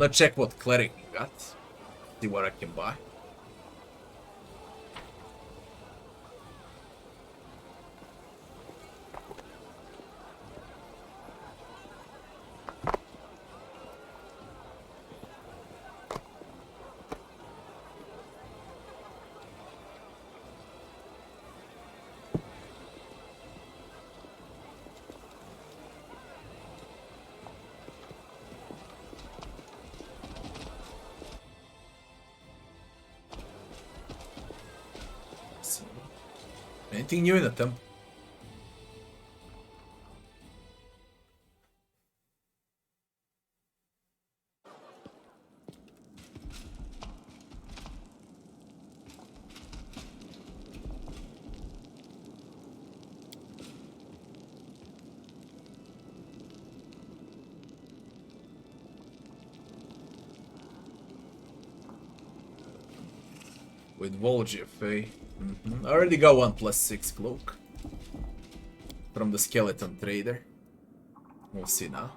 I'm gonna check what cleric you got. See what I can buy. Anything new in the temple? With Volgif, eh? I already got 1+6 cloak from the skeleton trader. We'll see now.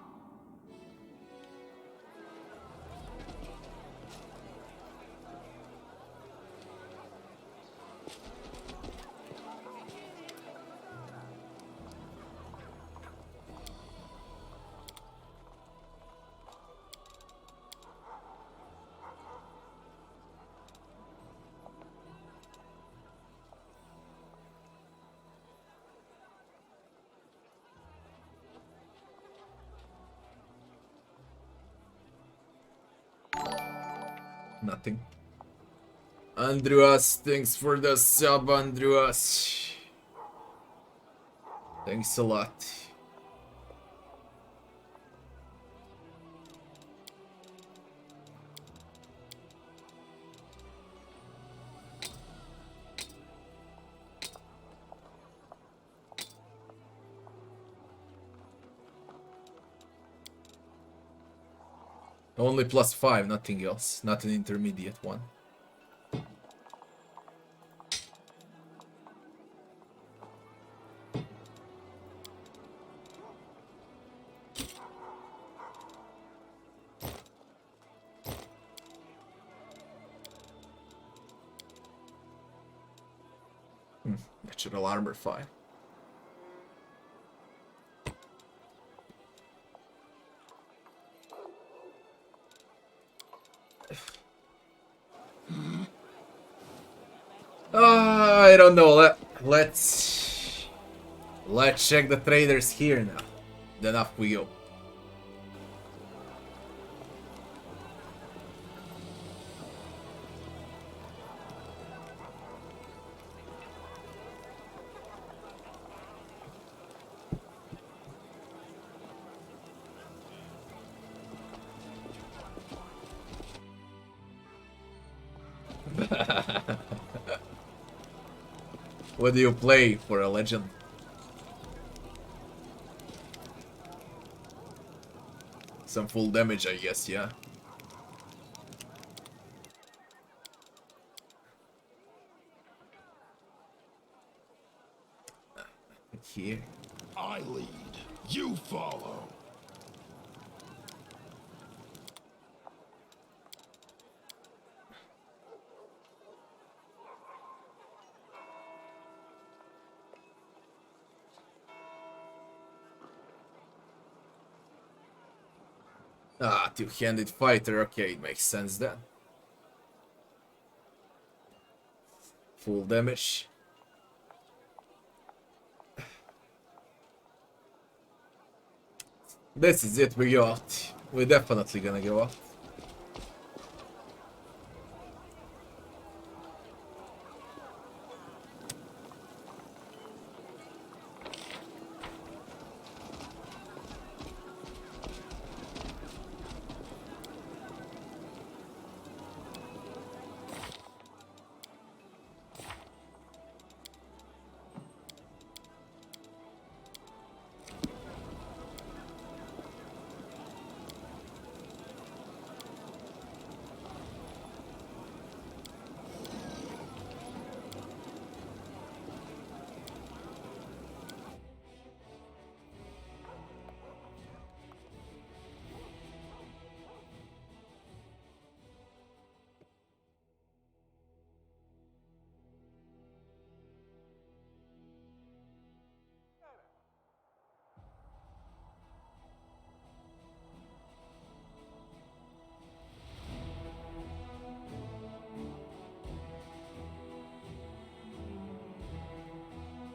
Nothing. Andreas, thanks for the sub, Andreas. Thanks a lot. Only +5, nothing else. Not an intermediate one. Natural armor 5. I don't know. Let's check the traders here now. Then off we go. What do you play for a legend? Some full damage, I guess, yeah. Here. I lead, you follow. Ah, two-handed fighter. Okay, it makes sense then. Full damage. This is it, we go out. We're definitely gonna go out.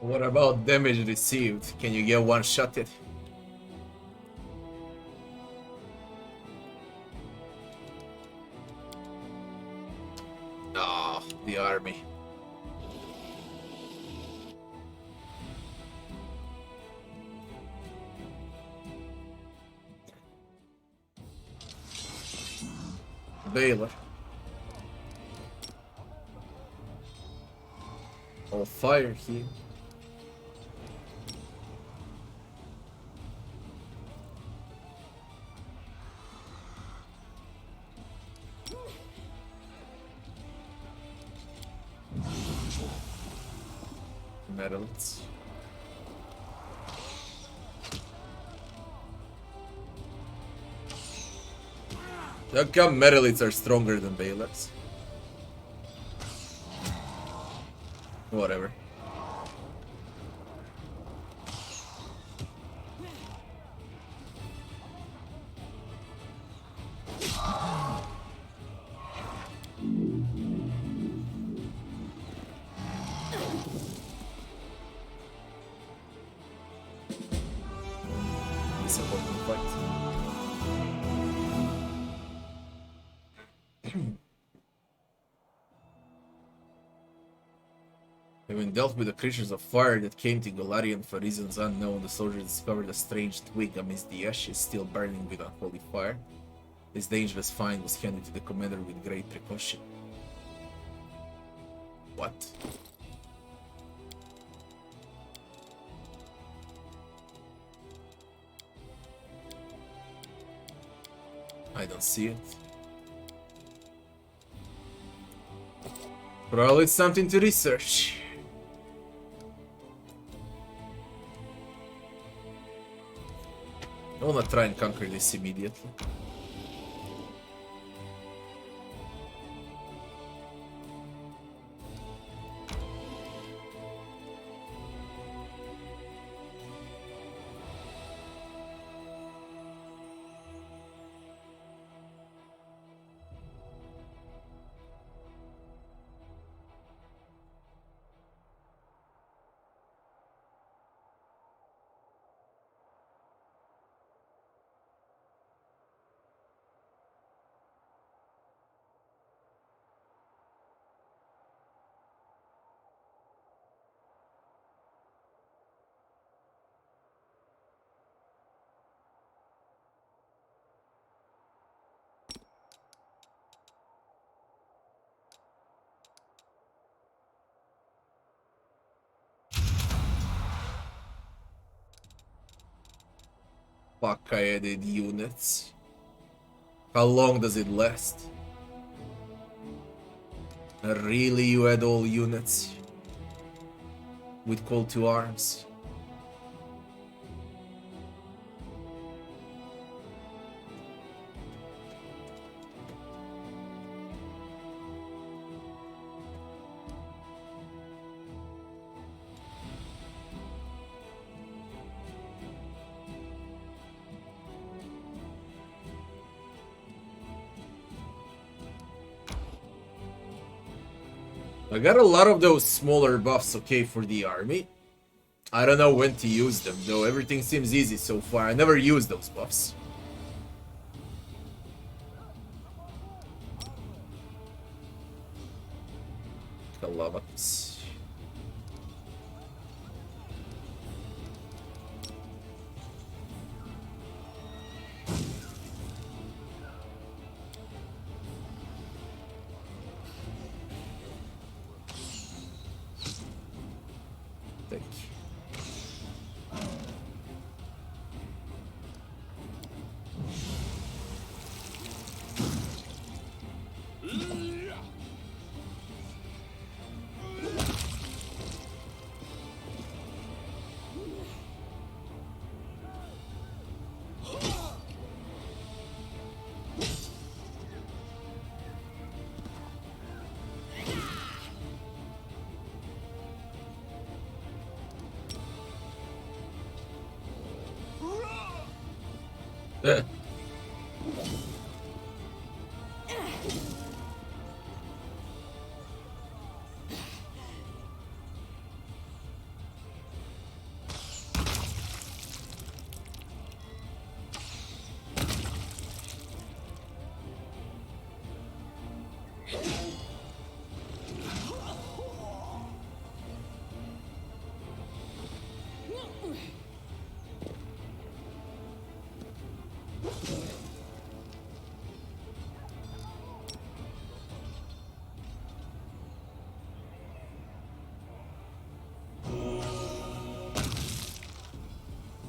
What about damage received? Can you get one-shotted? Ah, the army. Baylor. All fire here. Medals. How come Metalids are stronger than Baylors? Whatever. Disappointing fight. Having dealt with the creatures of fire that came to Golarion for reasons unknown, the soldiers discovered a strange twig amidst the ashes still burning with unholy fire. This dangerous find was handed to the commander with great precaution. What? I don't see it. Probably it's something to research. I wanna try and conquer this immediately. Fuck, I added units. How long does it last? Really, you add all units? With call to arms? I got a lot of those smaller buffs, okay, for the army. I don't know when to use them, though. Everything seems easy so far. I never use those buffs. Kalavax. Thank you.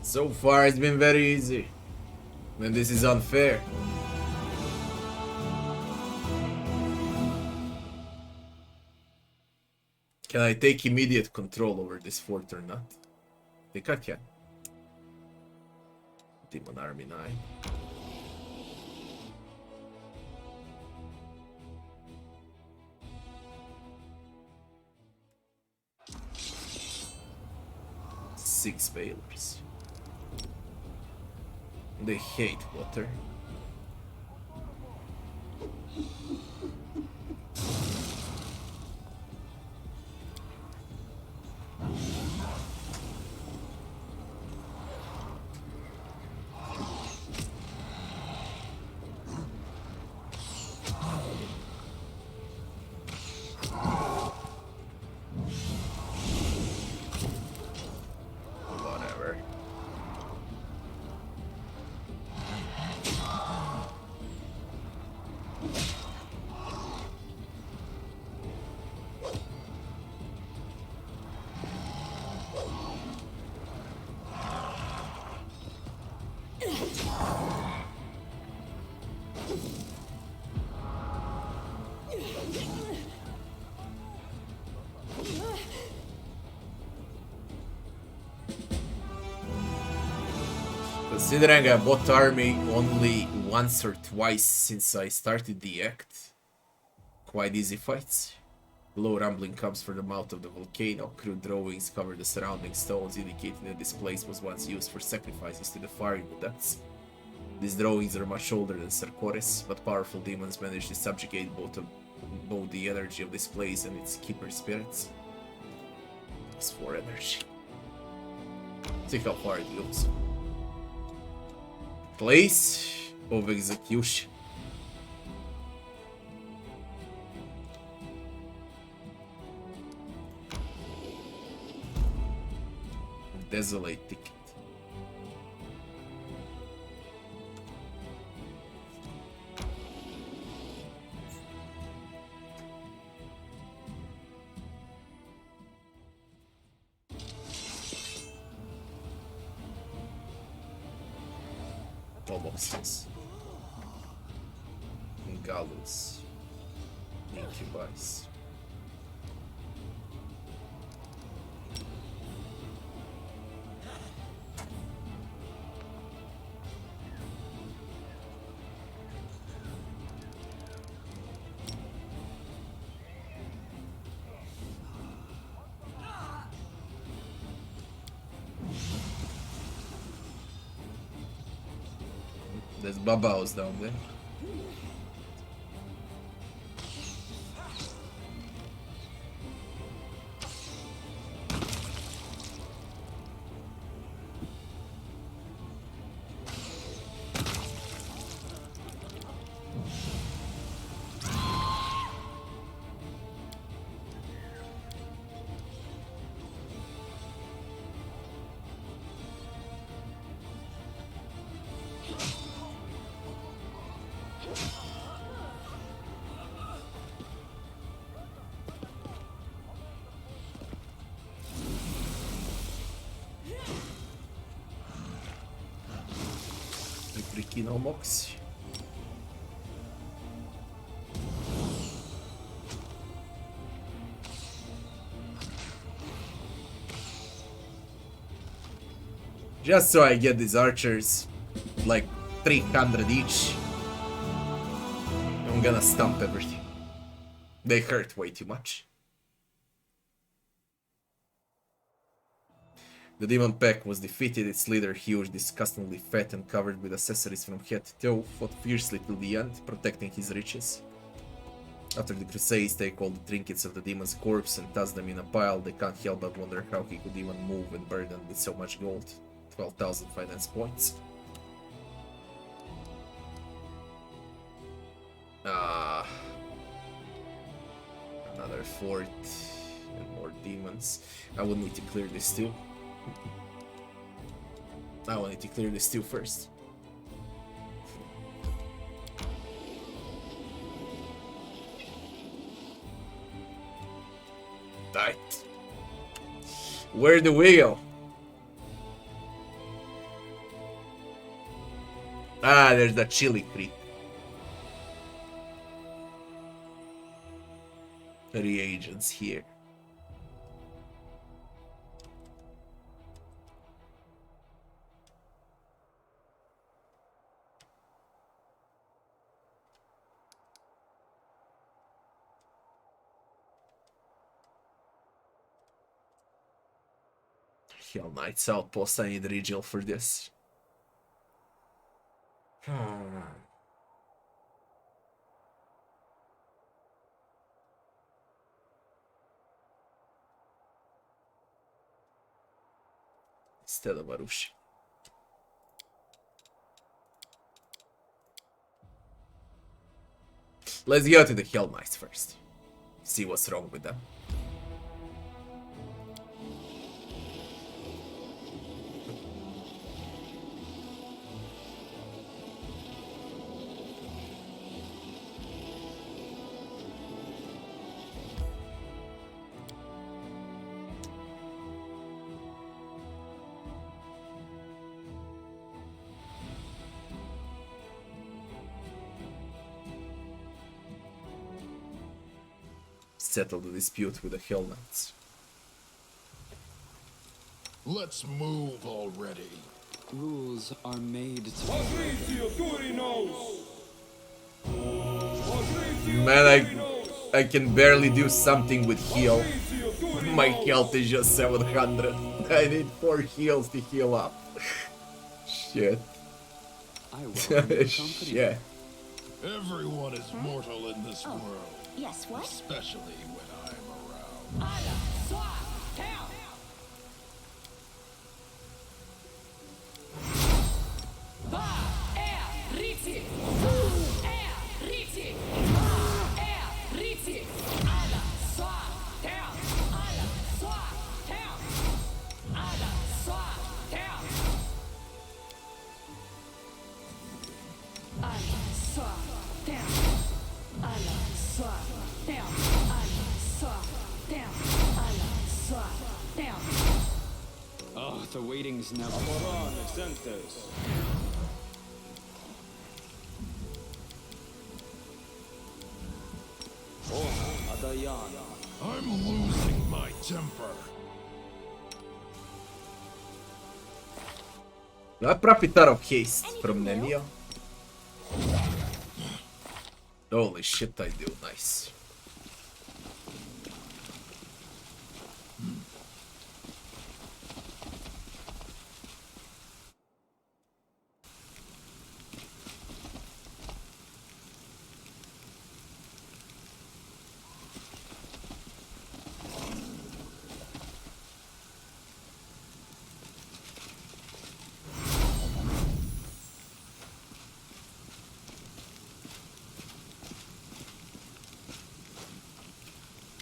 So far it's been very easy. And this is unfair. Can I take immediate control over this fort or not? I think I can. Demon Army 9. Six Valors. They hate water. Whatever. Considering I bought army only once or twice since I started the act, quite easy fights. Low rumbling comes from the mouth of the volcano. Crude drawings cover the surrounding stones, indicating that this place was once used for sacrifices to the fire in the depths. These drawings are much older than Sarkoris, but powerful demons managed to subjugate both the energy of this place and its keeper spirits. It's 4 energy. See how far it goes. Place of execution. Desolate ticket. Boxes. Gallows. Incubies. There's Babaos down there. Mox. Just so I get these archers, like 300 each, I'm gonna stomp everything. They hurt way too much. The demon pack was defeated, its leader, huge, disgustingly fat and covered with accessories from head to toe, fought fiercely till the end, protecting his riches. After the Crusades, take all the trinkets of the demon's corpse and toss them in a pile. They can't help but wonder how he could even move and burden with so much gold. 12,000 finance points. Another fort and more demons. I would need to clear this too. I will need to clear this too first. Right. Where do we go? Ah, there's the chili creep. Reagents here. Hell Knight's outpost, I need Rigel for this. Instead of Arushi. Let's go to the Hell Knights first. See what's wrong with them. Settle the dispute with the Hell Knights. Let's move already. Rules are made to Man, I can barely do something with heal. My health is just 700. I need 4 heals to heal up. Shit. I welcome your company. Shit. Everyone is mortal in this world. Yes, what? Especially when I'm around. Oh, the waiting's never. I'm losing my temper. No approfitar of haste from Nemio. Holy shit, I do. Nice.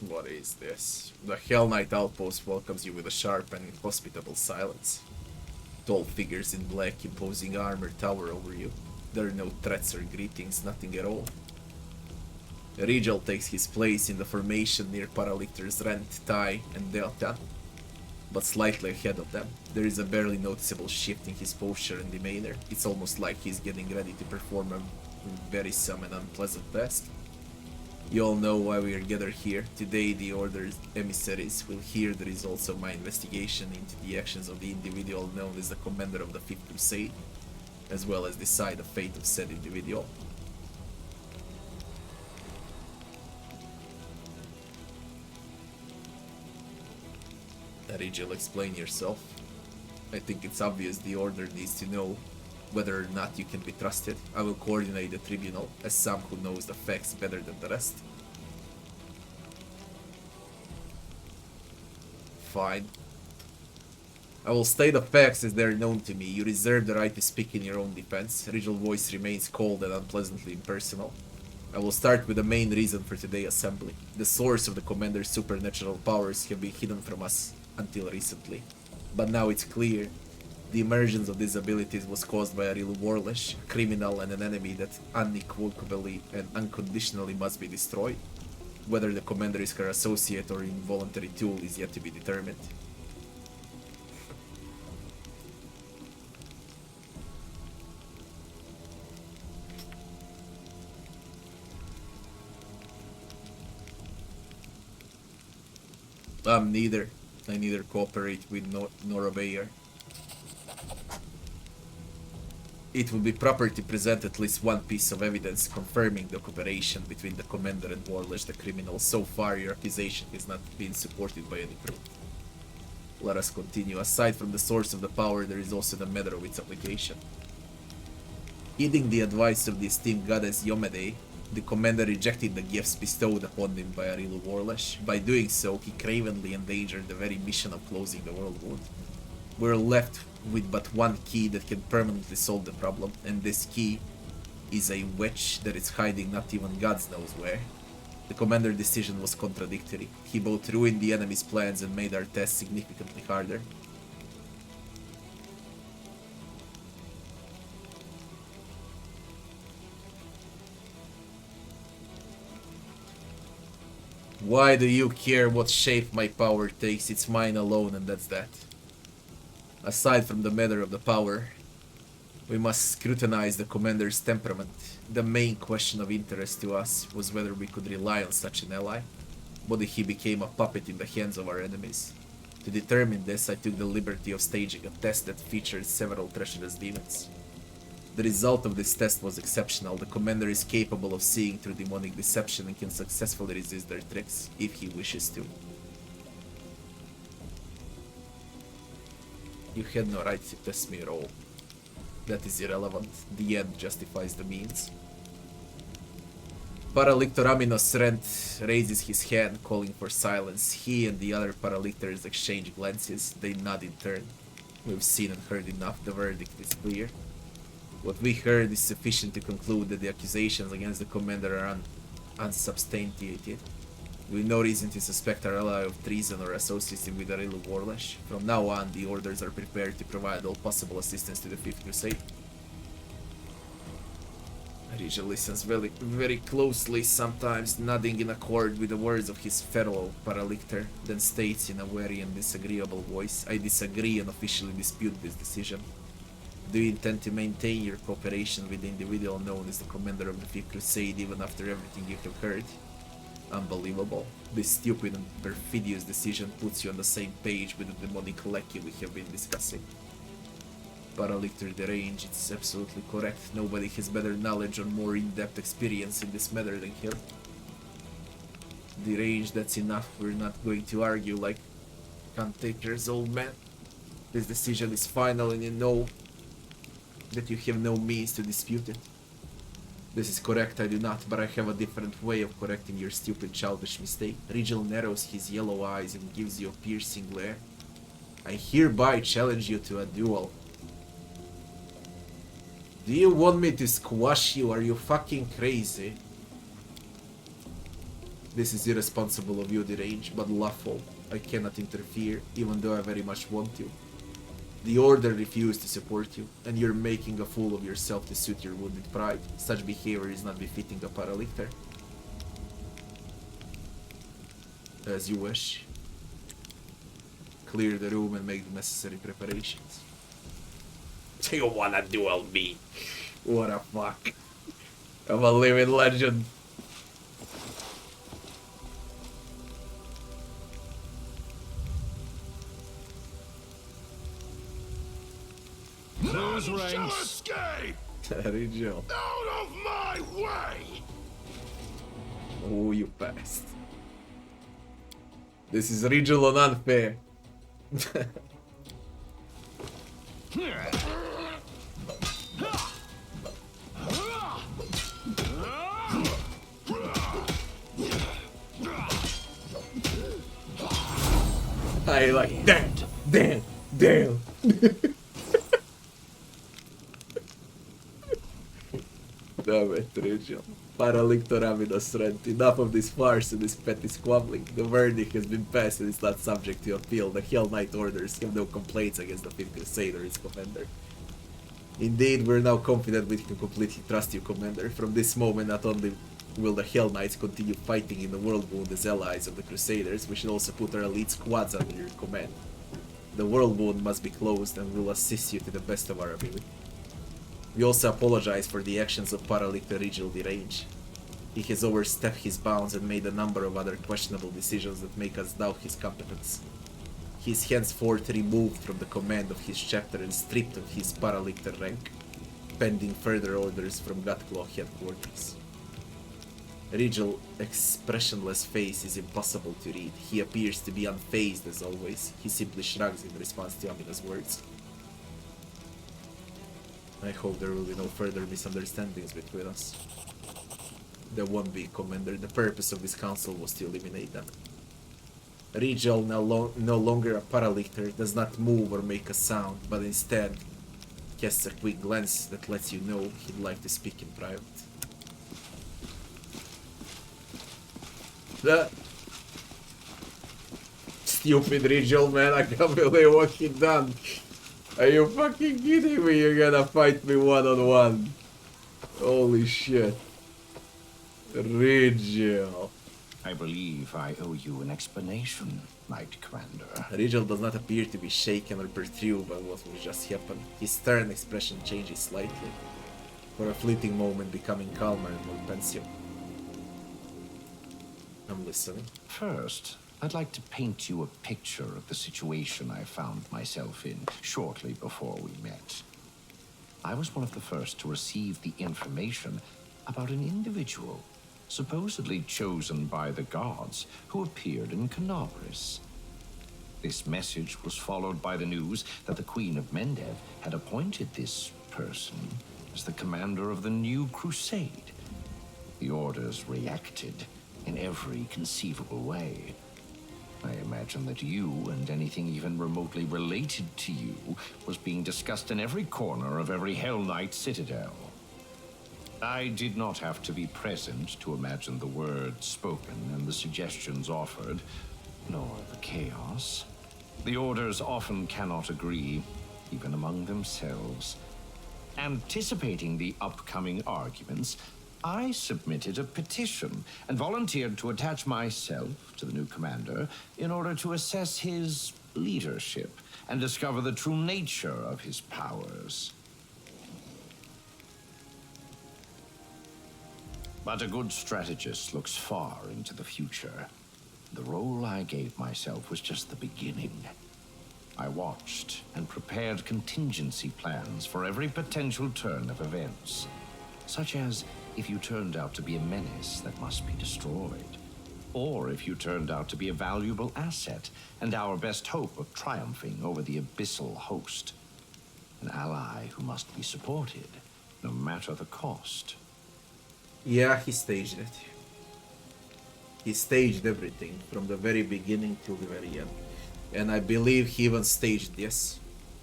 What is this? The Hell Knight outpost welcomes you with a sharp and inhospitable silence. Tall figures in black imposing armor tower over you. There are no threats or greetings, nothing at all. Rigel takes his place in the formation near Paralictor's Rent, Tai, and Delta, but slightly ahead of them. There is a barely noticeable shift in his posture and demeanor. It's almost like he's getting ready to perform a very some and unpleasant task. You all know why we are gathered here. Today the Order's emissaries will hear the results of my investigation into the actions of the individual known as the Commander of the Fifth Crusade, as well as decide the fate of said individual. Rigel, explain yourself. I think it's obvious the Order needs to know whether or not you can be trusted. I will coordinate the tribunal as some who knows the facts better than the rest. Fine. I will state the facts as they are known to me. You reserve the right to speak in your own defense. Rigel's voice remains cold and unpleasantly impersonal. I will start with the main reason for today's assembly. The source of the Commander's supernatural powers have been hidden from us until recently. But now it's clear. The emergence of these abilities was caused by a real warlish, criminal, and an enemy that unequivocally and unconditionally must be destroyed. Whether the Commander is her associate or involuntary tool is yet to be determined. Neither. I neither cooperate with nor obey her. It would be proper to present at least one piece of evidence confirming the cooperation between the commander and Warlash the criminal. So far, your accusation has not been supported by any proof. Let us continue. Aside from the source of the power, there is also the matter of its application. Heeding the advice of the esteemed goddess Yomede, the commander rejected the gifts bestowed upon him by Arilu Warlash. By doing so, he cravenly endangered the very mission of closing the world wound. We're left with but one key that can permanently solve the problem, and this key is a witch that is hiding not even God knows where. The commander's decision was contradictory. He both ruined the enemy's plans and made our test significantly harder. Why do you care what shape my power takes? It's mine alone, and that's that. Aside from the matter of the power, we must scrutinize the commander's temperament. The main question of interest to us was whether we could rely on such an ally, whether he became a puppet in the hands of our enemies. To determine this, I took the liberty of staging a test that featured several treacherous demons. The result of this test was exceptional. The commander is capable of seeing through demonic deception and can successfully resist their tricks, if he wishes to. You had no right to test me at all. That is irrelevant. The end justifies the means. Paralictor Aminos Rent raises his hand, calling for silence. He and the other paralictors exchange glances. They nod in turn. We've seen and heard enough. The verdict is clear. What we heard is sufficient to conclude that the accusations against the commander are unsubstantiated. We have no reason to suspect our ally of treason or associating with Arilu Warlash. From now on, the orders are prepared to provide all possible assistance to the Fifth Crusade. Arija listens very closely, sometimes nodding in accord with the words of his fellow paralictor, then states in a wary and disagreeable voice, I disagree and officially dispute this decision. Do you intend to maintain your cooperation with the individual known as the commander of the Fifth Crusade even after everything you have heard? Unbelievable. This stupid and perfidious decision puts you on the same page with the demonic lackey we have been discussing. Paralictor Derange, it's absolutely correct. Nobody has better knowledge or more in-depth experience in this matter than him. Derange, that's enough. We're not going to argue like can't-takers, old man. This decision is final and you know that you have no means to dispute it. This is correct, I do not, but I have a different way of correcting your stupid childish mistake. Rigel narrows his yellow eyes and gives you a piercing glare. I hereby challenge you to a duel. Do you want me to squash you? Are you fucking crazy? This is irresponsible of you, Derange, but lawful. I cannot interfere, even though I very much want to. The Order refused to support you, and you're making a fool of yourself to suit your wounded pride. Such behavior is not befitting a paralictor. As you wish. Clear the room and make the necessary preparations. Do you wanna duel me? What a fuck. I'm a living legend. None shall escape! Rigel. Out of my way! Oh, you passed. This is Rigel on unfair. I like damn. Damn it, Rigel. Paralictor Aminos Rent. Enough of this farce and this petty squabbling. The verdict has been passed and is not subject to appeal. The Hell Knight orders have no complaints against the Fifth Crusade or its commander. Indeed, we're now confident we can completely trust you, Commander. From this moment, not only will the Hell Knights continue fighting in the World Wound as allies of the Crusaders, we should also put our elite squads under your command. The World Wound must be closed and we'll assist you to the best of our ability. We also apologize for the actions of Paralictor Rigel Derange. He has overstepped his bounds and made a number of other questionable decisions that make us doubt his competence. He is henceforth removed from the command of his chapter and stripped of his paralictor rank, pending further orders from Godclaw headquarters. Rigel's expressionless face is impossible to read. He appears to be unfazed as always. He simply shrugs in response to Amina's words. I hope there will be no further misunderstandings between us. There won't be, Commander. The purpose of this council was to eliminate them. Rigel, no longer a paralictor, does not move or make a sound, but instead casts a quick glance that lets you know he'd like to speak in private. Stupid Rigel, man, I can't believe what he done. Are you fucking kidding me? You're gonna fight me one-on-one. Holy shit. Rigel. I believe I owe you an explanation, Knight Commander. Rigel does not appear to be shaken or perturbed by what was just happened. His stern expression changes slightly, for a fleeting moment becoming calmer and more pensive. I'm listening. First, I'd like to paint you a picture of the situation I found myself in shortly before we met. I was one of the first to receive the information about an individual supposedly chosen by the gods who appeared in Canabris. This message was followed by the news that the Queen of Mendev had appointed this person as the commander of the new crusade. The orders reacted in every conceivable way. I imagine that you and anything even remotely related to you was being discussed in every corner of every Hell Knight citadel. I did not have to be present to imagine the words spoken and the suggestions offered, nor the chaos. The orders often cannot agree, even among themselves. Anticipating the upcoming arguments, I submitted a petition and volunteered to attach myself to the new commander in order to assess his leadership and discover the true nature of his powers. But a good strategist looks far into the future. The role I gave myself was just the beginning. I watched and prepared contingency plans for every potential turn of events, such as if you turned out to be a menace that must be destroyed, or if you turned out to be a valuable asset and our best hope of triumphing over the abyssal host, an ally who must be supported, no matter the cost. Yeah, he staged it. He staged everything from the very beginning till the very end. And I believe he even staged this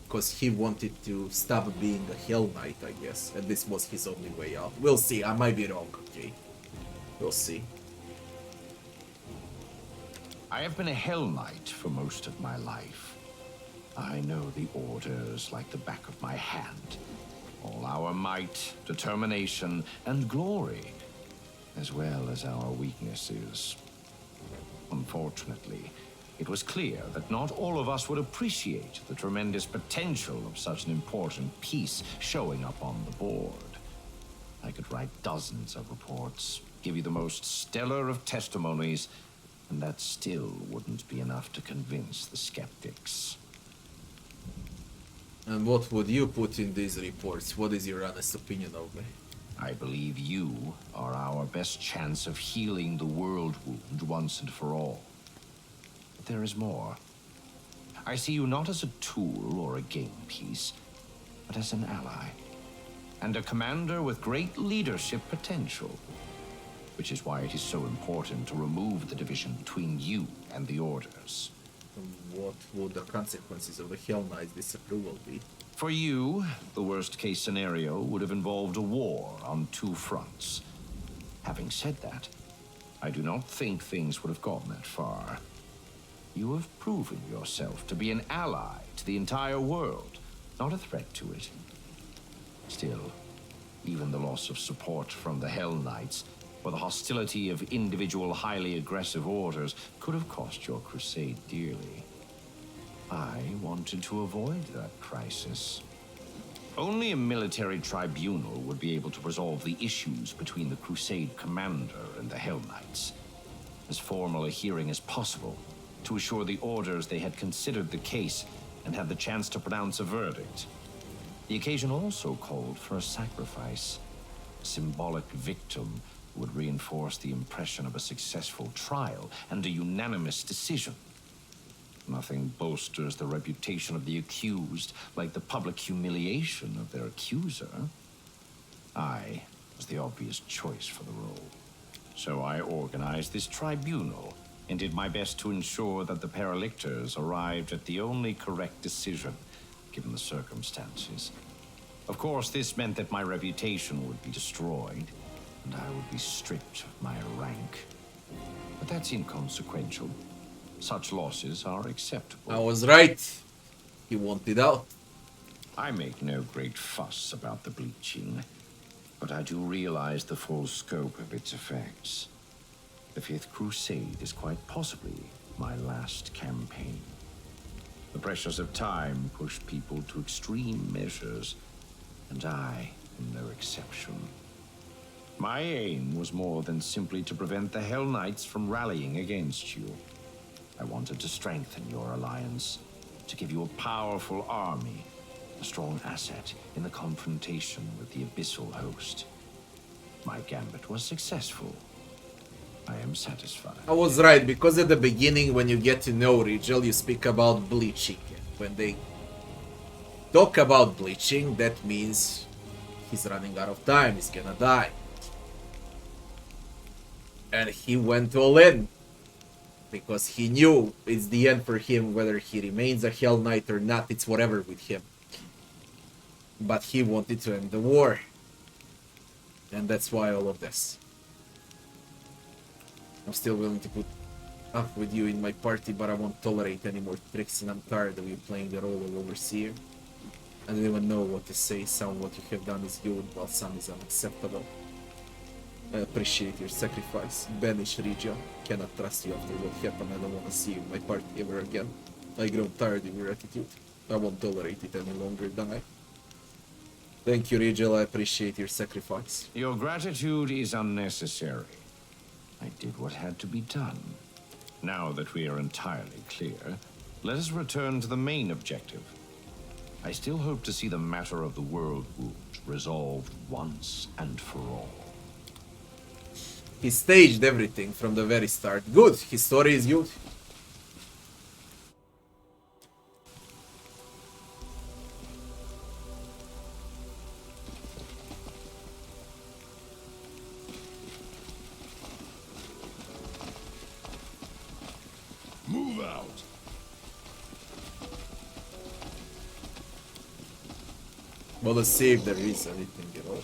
because he wanted to stop being a Hell Knight, I guess. And this was his only way out. We'll see, I might be wrong, okay? We'll see. I have been a Hell Knight for most of my life. I know the orders like the back of my hand. All our might, determination, and glory, as well as our weaknesses. Unfortunately, it was clear that not all of us would appreciate the tremendous potential of such an important piece showing up on the board. I could write dozens of reports, give you the most stellar of testimonies, and that still wouldn't be enough to convince the skeptics. And what would you put in these reports? What is your honest opinion of me? I believe you are our best chance of healing the world wound once and for all. But there is more. I see you not as a tool or a game piece, but as an ally. And a commander with great leadership potential. Which is why it is so important to remove the division between you and the orders. What would the consequences of the Hell Knight's disapproval be? For you, the worst-case scenario would have involved a war on two fronts. Having said that, I do not think things would have gone that far. You have proven yourself to be an ally to the entire world, not a threat to it. Still, even the loss of support from the Hell Knights, or the hostility of individual highly aggressive orders, could have cost your crusade dearly. I wanted to avoid that crisis. Only a military tribunal would be able to resolve the issues between the Crusade commander and the Hell Knights. As formal a hearing as possible, to assure the orders they had considered the case and had the chance to pronounce a verdict. The occasion also called for a sacrifice. A symbolic victim would reinforce the impression of a successful trial and a unanimous decision. Nothing bolsters the reputation of the accused like the public humiliation of their accuser. I was the obvious choice for the role. So I organized this tribunal and did my best to ensure that the Paralictors arrived at the only correct decision, given the circumstances. Of course, this meant that my reputation would be destroyed, and I would be stripped of my rank. But that's inconsequential. Such losses are acceptable. I was right. He wanted out. I make no great fuss about the bleaching, but I do realize the full scope of its effects. The Fifth Crusade is quite possibly my last campaign. The pressures of time pushed people to extreme measures, and I am no exception. My aim was more than simply to prevent the Hell Knights from rallying against you. I wanted to strengthen your alliance, to give you a powerful army, a strong asset in the confrontation with the Abyssal host. My gambit was successful. I am satisfied. I was right, because at the beginning, when you get to know Rigel, you speak about bleaching. When they talk about bleaching, that means he's running out of time, he's gonna die. And he went all in, because he knew it's the end for him, whether he remains a Hell Knight or not, it's whatever with him. But he wanted to end the war. And that's why all of this. I'm still willing to put up with you in my party, but I won't tolerate any more tricks, and I'm tired of you playing the role of overseer. I don't even know what to say. Some of what you have done is good, while some is unacceptable. I appreciate your sacrifice. Banish Regia. Cannot trust you after what happened. I don't want to see you in my party ever again. I grow tired of your attitude. I won't tolerate it any longer, die. Thank you, Rigel. I appreciate your sacrifice. Your gratitude is unnecessary. I did what had to be done. Now that we are entirely clear, let us return to the main objective. I still hope to see the matter of the world wound resolved once and for all. He staged everything from the very start. Good. His story is good. Move out. Well, let's see if there is anything at all.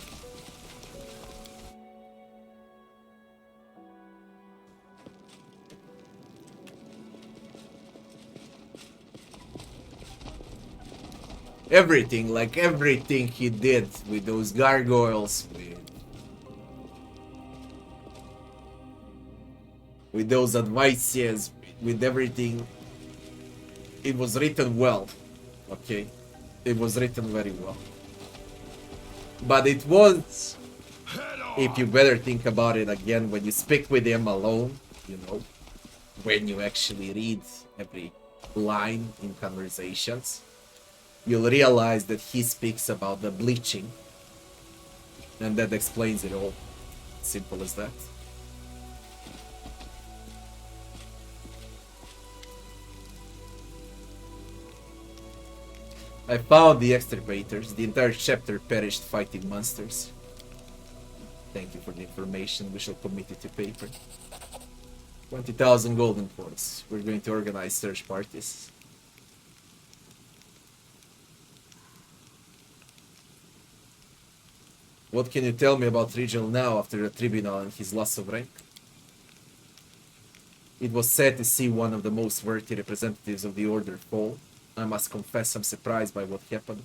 Everything, like everything he did with those gargoyles, with those advices, with everything, it was written well, okay? It was written very well. But it was, if you better think about it again, when you speak with him alone, you know, when you actually read every line in conversations, you'll realize that he speaks about the bleaching, and that explains it all. Simple as that. I found the extirpators. The entire chapter perished fighting monsters. Thank you for the information. We shall commit it to paper. 20,000 golden points. We're going to organize search parties. What can you tell me about Rigel now after the tribunal and his loss of rank? It was sad to see one of the most worthy representatives of the Order fall. I must confess I'm surprised by what happened.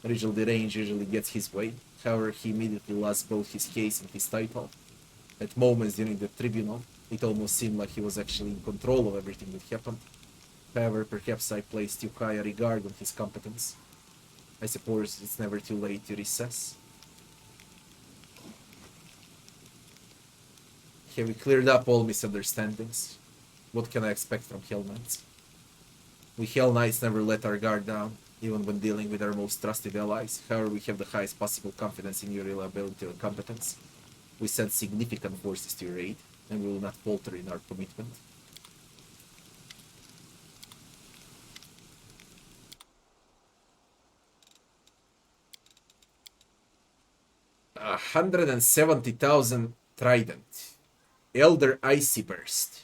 Rigel the Range usually gets his way. However, he immediately lost both his case and his title. At moments during the tribunal, it almost seemed like he was actually in control of everything that happened. However, perhaps I placed too high a regard on his competence. I suppose it's never too late to recess. Have we cleared up all misunderstandings? What can I expect from Hell Knights? We Hell Knights never let our guard down, even when dealing with our most trusted allies. However, we have the highest possible confidence in your reliability and competence. We send significant forces to your aid, and we will not falter in our commitment. $170,000 Trident. Elder Icy Burst.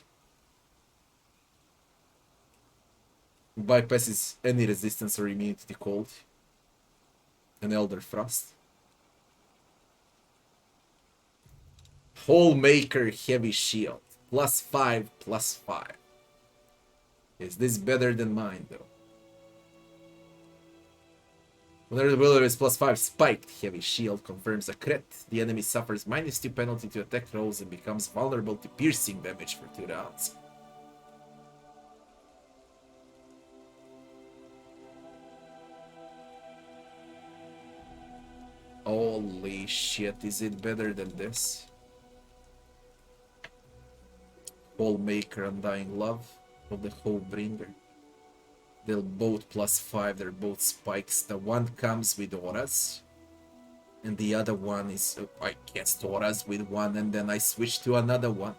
Bypasses any resistance or immunity to cold. An Elder Frost. Hallmaker Heavy Shield. +5/+5. Is this better than mine, though? Whenever the wielder is +5, Spiked Heavy Shield confirms a crit. The enemy suffers -2 penalty to attack rolls and becomes vulnerable to piercing damage for 2 rounds. Holy shit, is it better than this? Hallmaker Undying Love of the Hopebringer. They're both +5, they're both spikes. The one comes with auras, and the other one is, I cast auras with one, and then I switch to another one.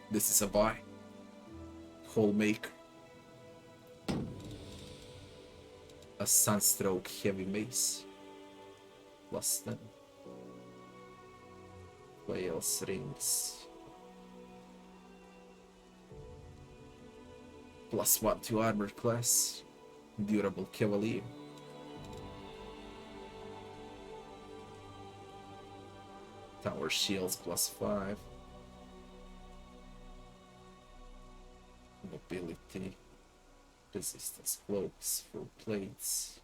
This is a buy. Hallmaker. A Sunstroke Heavy Mace. +10. Whales Rings. +1 to armor class. Durable Cavalier. Tower Shields +5. Mobility. Resistance Cloaks. Full Plates.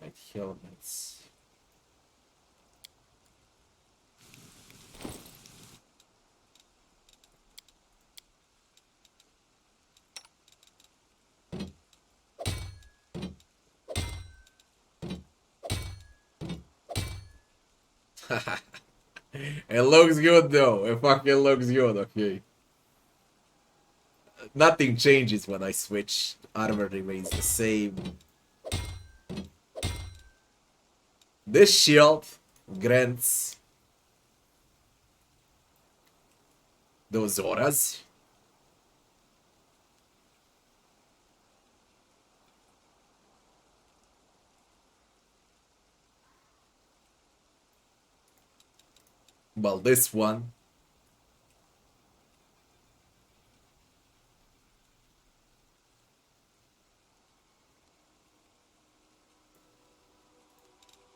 Knight Helmets. It looks good though. It fucking looks good, okay. Nothing changes when I switch. Armor remains the same. This shield grants those auras. Well, this one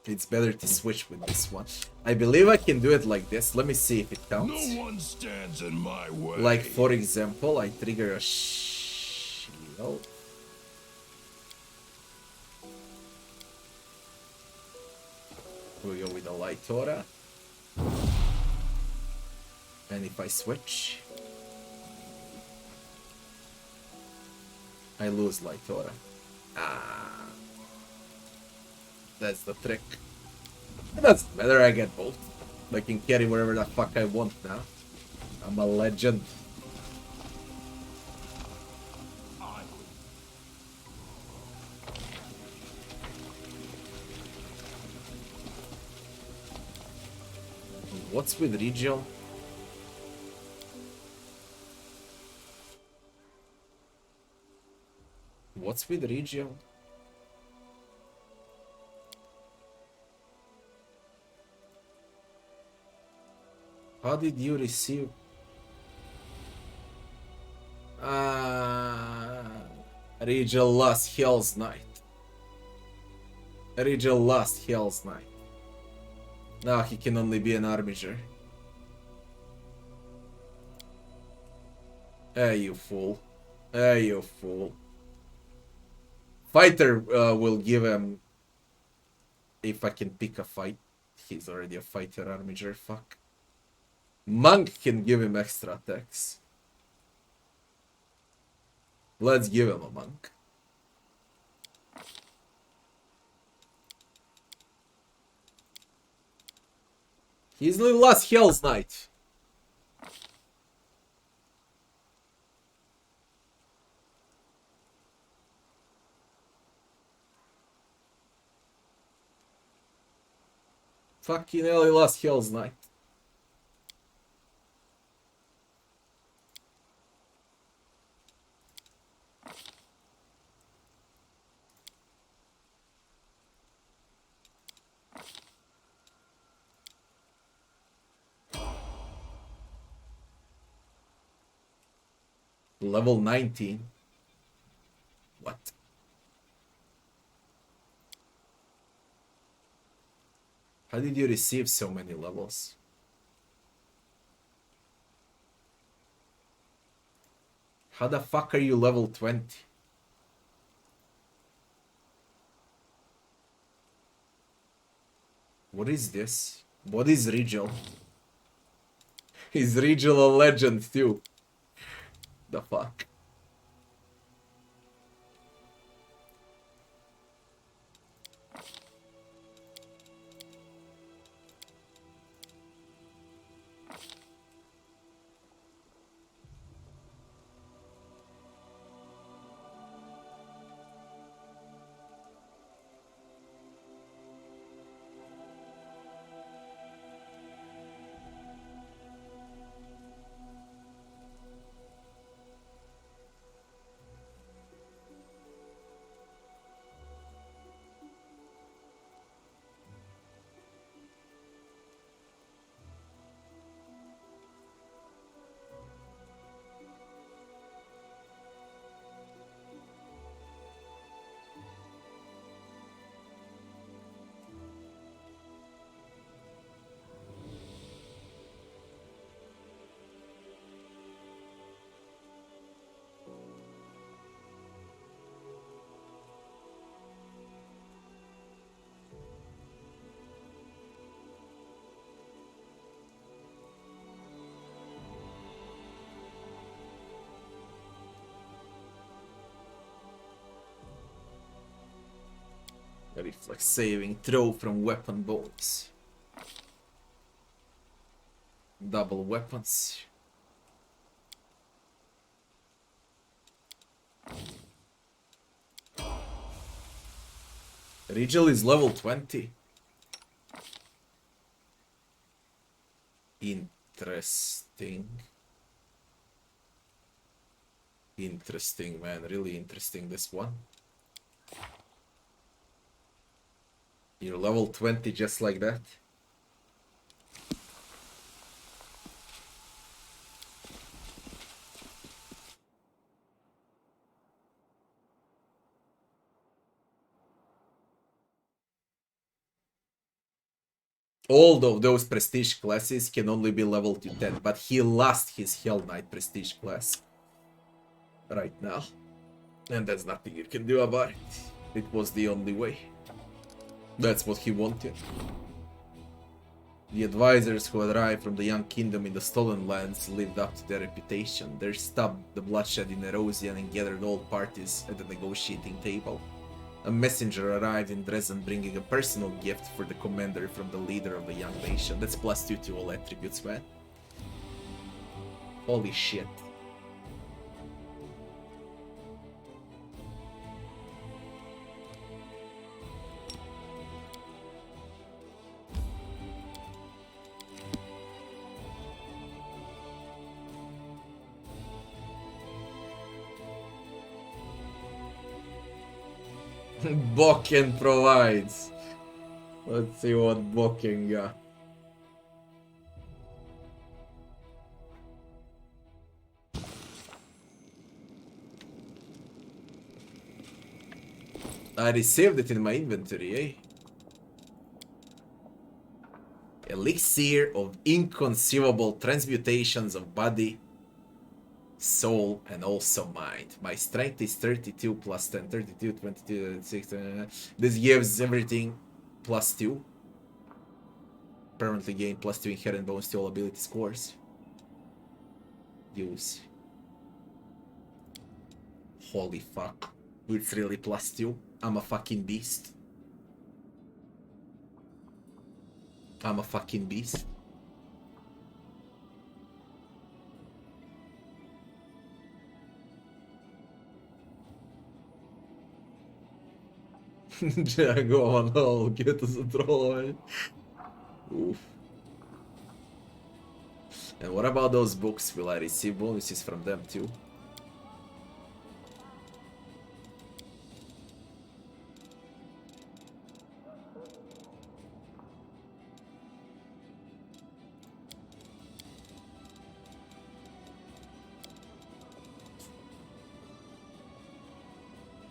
it's better to switch with this one. I believe I can do it like this. Let me see if it counts. No one stands in my way. Like, for example, I trigger a shield. We go with a light aura. And if I switch, I lose light aura. Ah, that's the trick. It doesn't matter, I get both. I can carry wherever the fuck I want now. I'm a legend. What's with Regial? What's with Regial? How did you receive? Regial lost Hell's Knight. Regial lost Hell's Knight. Now he can only be an armiger. Hey, you fool. Hey, you fool. Fighter will give him... If I can pick a fight. He's already a fighter armiger, fuck. Monk can give him extra attacks. Let's give him a monk. He's the last Hell's Knight. Fucking hell, he lost Hell's Knight. Level 19. What? How did you receive so many levels? How the fuck are you level 20? What is this? What is Rigel? He's Rigel a legend too. The fuck? Reflex saving throw from weapon bonus. Double weapons. Rigel is level 20. Interesting. Interesting, man. Really interesting, this one. You're level 20 just like that. All of those prestige classes can only be leveled to 10, but he lost his Hell Knight prestige class right now. And there's nothing you can do about it. It was the only way. That's what he wanted. The advisors who arrived from the Young Kingdom in the Stolen Lands lived up to their reputation. They stopped the bloodshed in Erosian and gathered all parties at the negotiating table. A messenger arrived in Dresden bringing a personal gift for the commander from the leader of the young nation. That's +2 to all attributes, man. Holy shit. Bokken provides. Let's see what Bokken got. I received it in my inventory, eh? Elixir of inconceivable transmutations of body, soul, and also mind. My strength is 32 plus 10, 32, 22, 6. This gives everything +2. permanently gain +2 inherent bonus to all ability scores. Use. Holy fuck. It's really +2. I'm a fucking beast. I'm a fucking beast. Go on, oh, get us a troll. Oof. And what about those books? Will I receive bonuses from them too?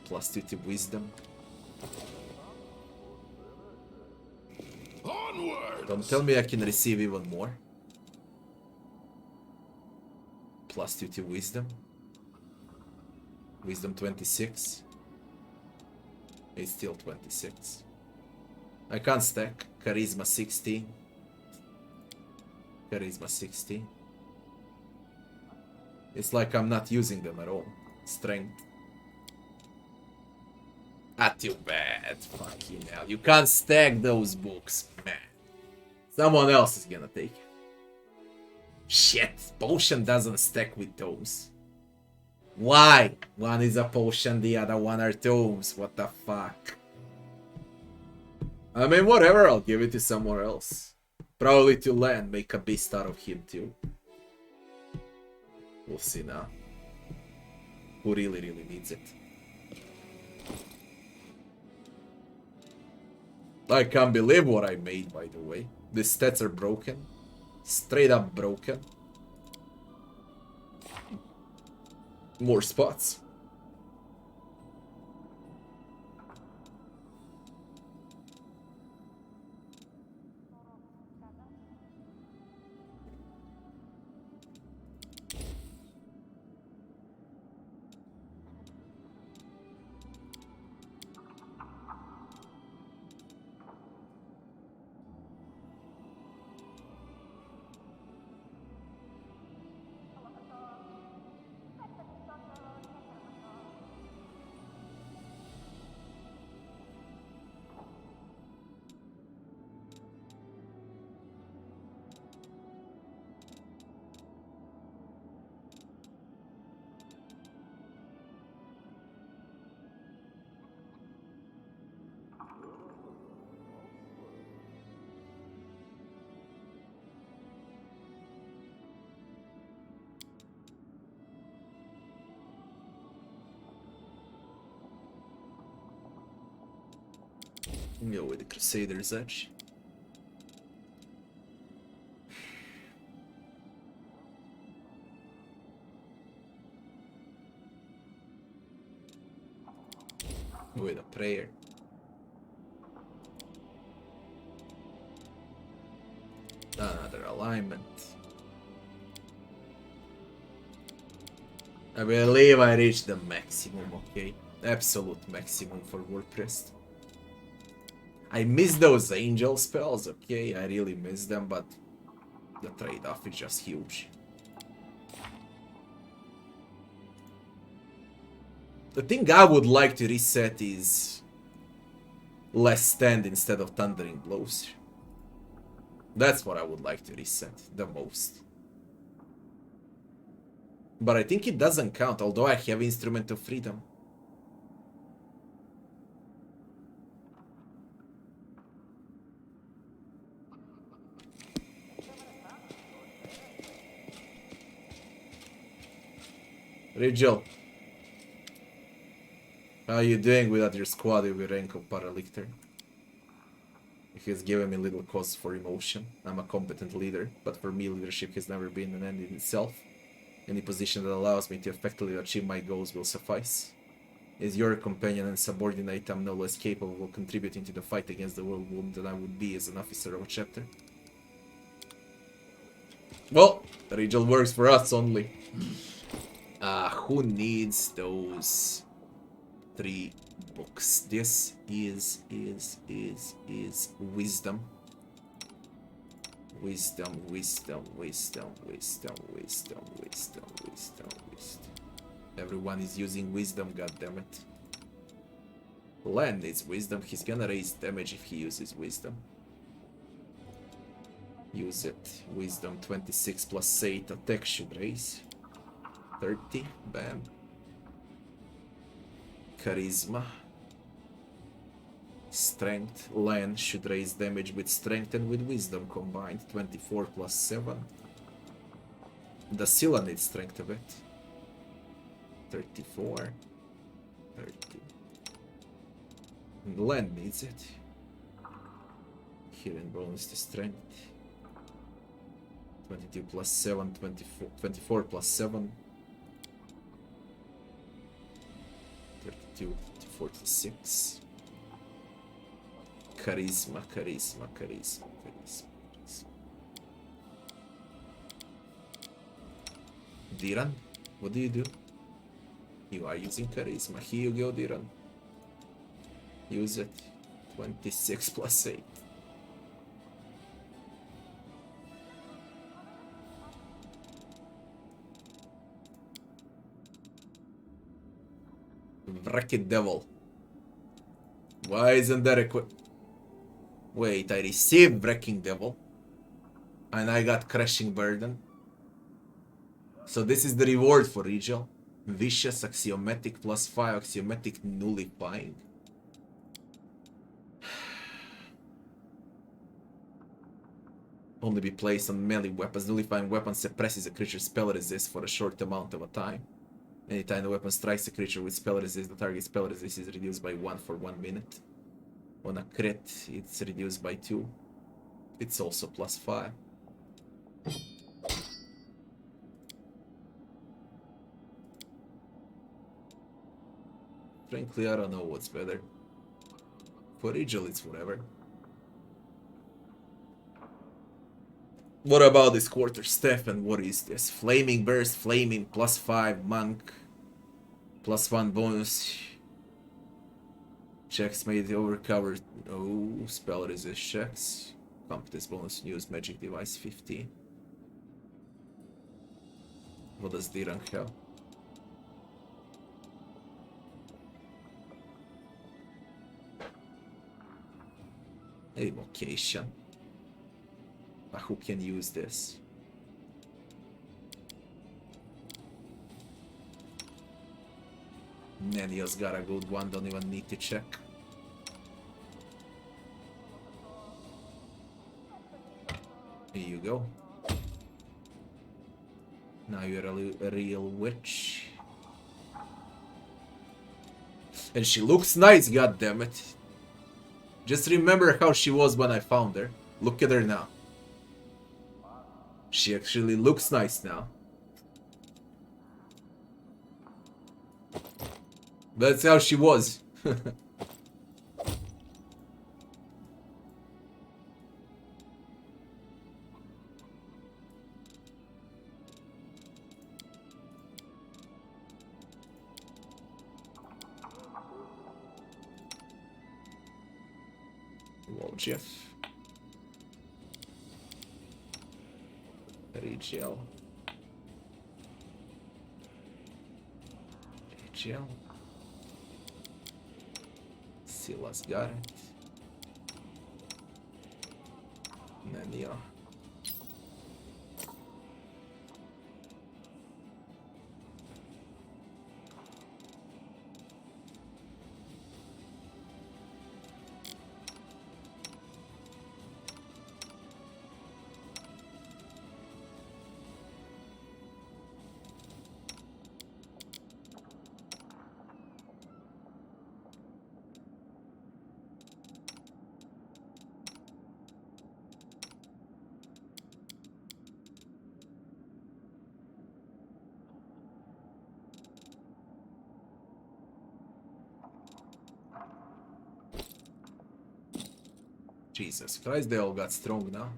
+2 to wisdom. Onward! Don't tell me I can receive even more. +2 to wisdom. Wisdom 26. It's still 26. I can't stack. Charisma 16. Charisma 16. It's like I'm not using them at all. Strength. Ah, too bad. Fucking hell. You can't stack those books, man. Someone else is gonna take it. Shit. Potion doesn't stack with those. Why? One is a potion, the other one are tomes. What the fuck? I mean, whatever. I'll give it to somewhere else. Probably to land. Make a beast out of him too. We'll see now. Who really needs it? I can't believe what I made, by the way. The stats are broken. Straight up broken. More spots. Go with the Crusader's Edge. With a prayer. Another alignment. I believe I reached the maximum, okay? Absolute maximum for WordPress. I miss those angel spells, okay? I really miss them, but the trade-off is just huge. The thing I would like to reset is less stand instead of thundering blows. That's what I would like to reset the most. But I think it doesn't count, although I have Instrument of Freedom. Rigel, how are you doing without your squad with rank of Paralictor? It has given me little cause for emotion. I'm a competent leader, but for me leadership has never been an end in itself. Any position that allows me to effectively achieve my goals will suffice. As your companion and subordinate, I'm no less capable of contributing to the fight against the world wound than I would be as an officer of a chapter. Well, Rigel works for us only. Who needs those 3 books? This is wisdom. Wisdom, wisdom, wisdom, wisdom, wisdom, wisdom, wisdom, wisdom. Everyone is using wisdom, goddammit. Len needs wisdom. He's gonna raise damage if he uses wisdom. Use it. Wisdom 26 plus 8. Attack should raise. 30. Bam. Charisma. Strength. Len should raise damage with strength and with wisdom combined. 24 plus 7. Dasila needs strength a bit. 34. 30. Len needs it. Healing bonus to strength. 22 plus 7, 24 plus 7. 32 to 46. Charisma, charisma, charisma, charisma, charisma. Diran, what do you do? You are using charisma. Here you go, Diran. Use it. 26 plus 8. Wrecked Devil. Why isn't that equipped? Wait, I received Wrecking Devil. And I got Crushing Burden. So this is the reward for Regal. Vicious, Axiomatic, plus 5, Axiomatic, Nullifying. Only be placed on melee weapons. Nullifying weapon suppresses a creature's spell resist for a short amount of a time. Anytime the weapon strikes a creature with spell resist, the target's spell resist is reduced by 1 for 1 minute. On a crit, it's reduced by 2. It's also plus 5. Frankly, I don't know what's better. For Regal, it's whatever. What about this quarterstaff and what is this? Flaming Burst, Flaming, plus 5, Monk, plus 1 bonus. Checks made overcover. Oh, spell resist checks. Competence bonus, use magic device 15. What does Diran have? Evocation. But who can use this? Nenia's got a good one, don't even need to check. Here you go. Now you're a real witch. And she looks nice, goddammit. Just remember how she was when I found her. Look at her now. She actually looks nice now. That's how she was. Whoa, Jeff. Rachel. Rachel. Silas got it. Nania. Jesus Christ, they all got strong now.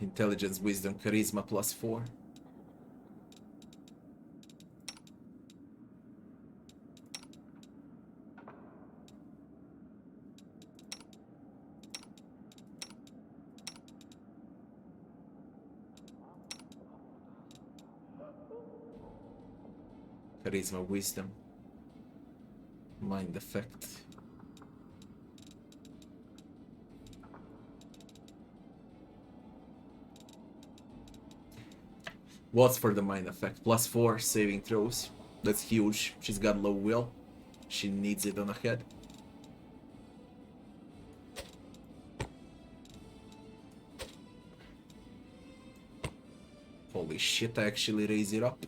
Intelligence, wisdom, charisma plus 4. Charisma, wisdom. Mind effect. What's for the mind effect? +4 saving throws. That's huge. She's got low will. She needs it on her head. Holy shit, I actually raise it up.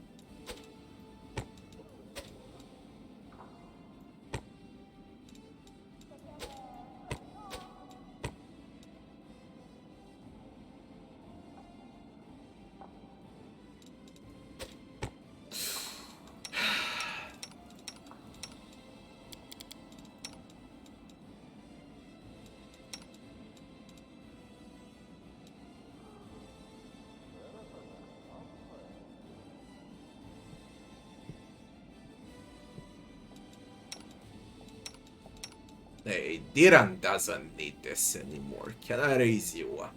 Hey, Diran doesn't need this anymore. Can I raise you up?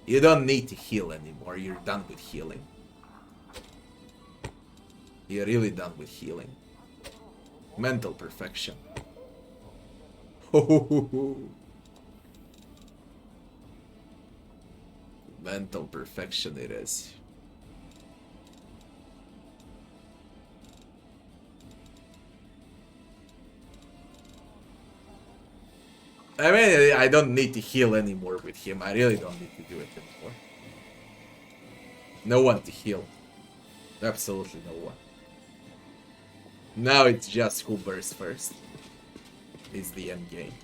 You don't need to heal anymore. You're done with healing. You're really done with healing. Mental perfection. Mental perfection it is. I mean, I don't need to heal anymore with him. I really don't need to do it anymore. No one to heal. Absolutely no one. Now it's just who bursts first. Is the end game.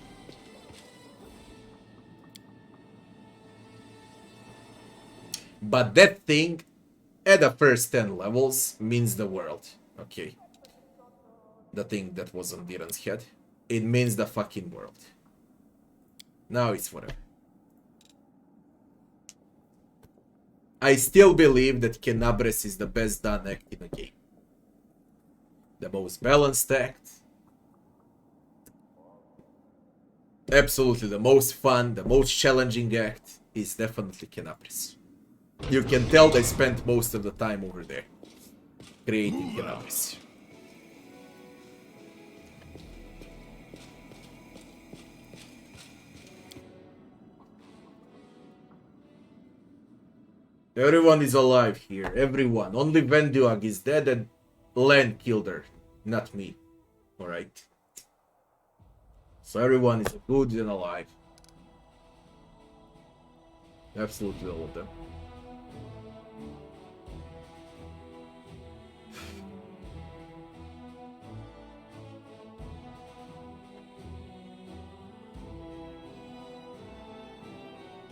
But that thing, at the first 10 levels, means the world. Okay. The thing that was on Diran's head. It means the fucking world. Now it's whatever. I still believe that Kenabres is the best done act in the game. The most balanced act. Absolutely the most fun, the most challenging act is definitely Kenabres. You can tell they spent most of the time over there creating Kenabres. Everyone is alive here. Everyone. Only Venduag is dead and Len killed her. Not me. Alright. So everyone is good and alive. Absolutely all of them.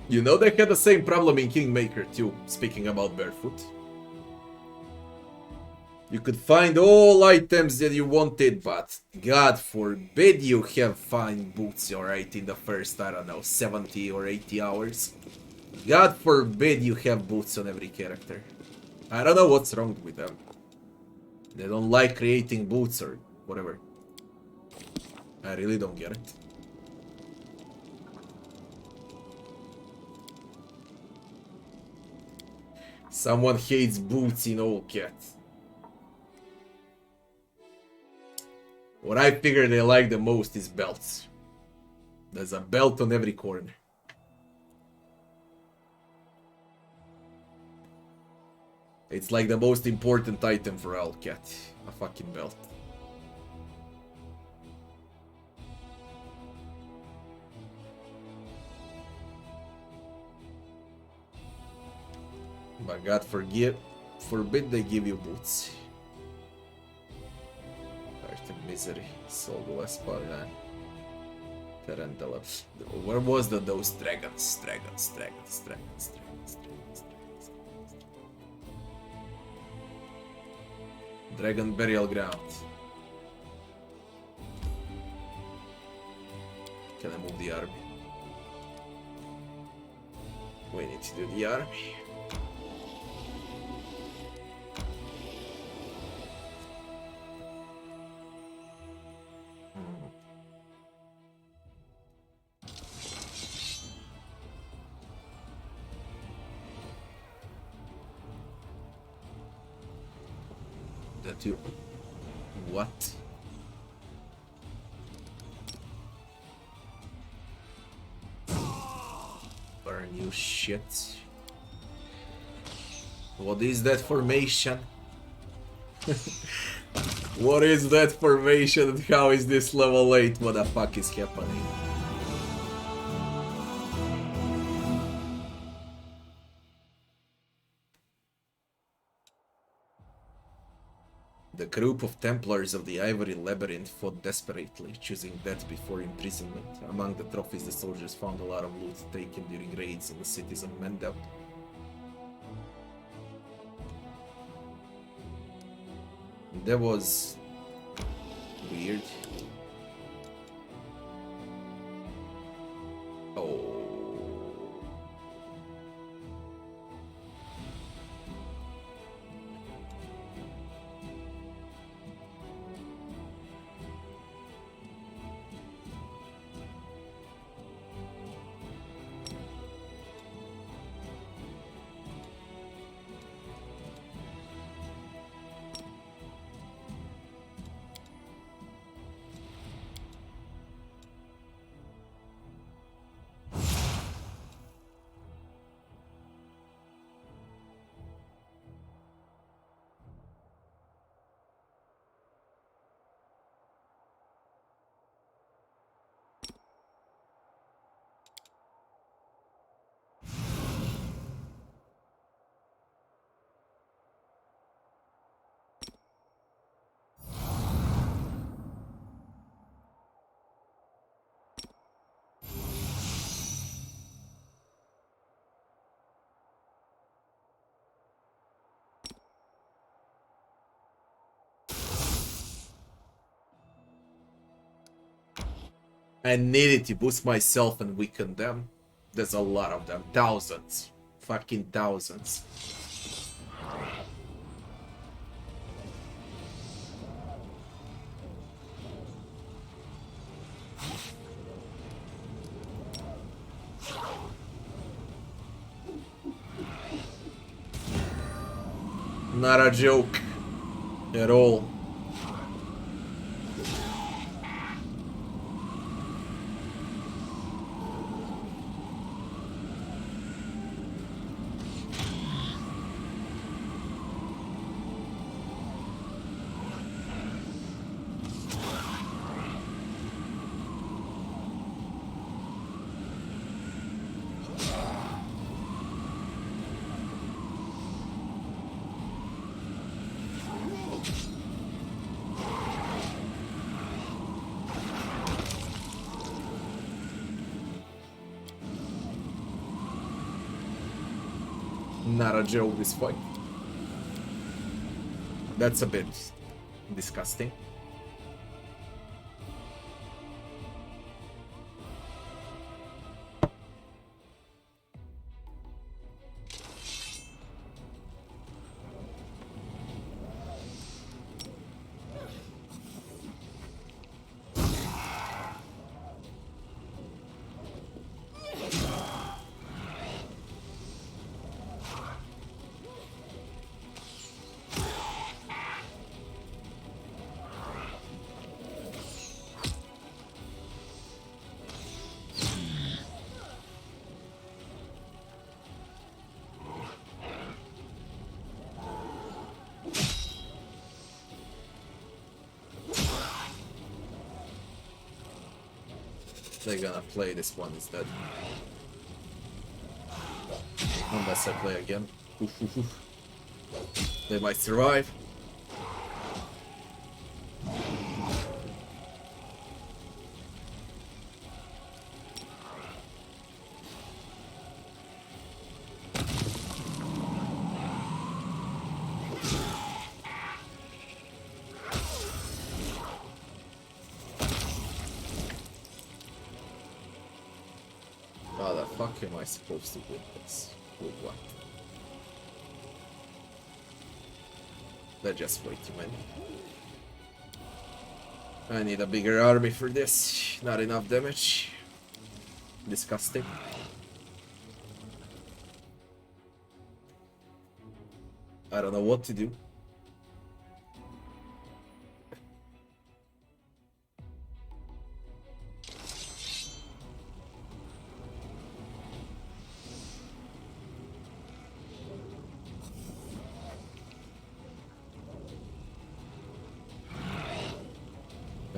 You know they had the same problem in Kingmaker too, speaking about barefoot. You could find all items that you wanted, but God forbid you have fine boots, alright, in the first, I don't know, 70 or 80 hours. God forbid you have boots on every character. I don't know what's wrong with them. They don't like creating boots or whatever. I really don't get it. Someone hates boots in all cats. What I figure they like the most is belts. There's a belt on every corner. It's like the most important item for all cat. A fucking belt. But God forbid they give you boots. Earth and misery, Soul Espada, Tarantula. Where was those dragons? Dragons. Dragon burial ground. Can I move the army? We need to do the army. That too. What? Burn you shit. What is that formation? What is that formation and how is this level 8? What the fuck is happening? The group of Templars of the Ivory Labyrinth fought desperately, choosing death before imprisonment. Among the trophies, the soldiers found a lot of loot taken during raids on the cities of Mendel. That was weird. Oh. I needed to boost myself and weaken them. There's a lot of them. Thousands. Fucking thousands. Not a joke. At all. Not a joke, this fight. That's a bit disgusting. They're gonna play this one instead. Unless I play again. Oof, oof, oof. They might survive. How the fuck am I supposed to win this? With what? They're just way too many. I need a bigger army for this. Not enough damage. Disgusting. I don't know what to do.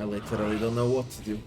literally don't know what to do.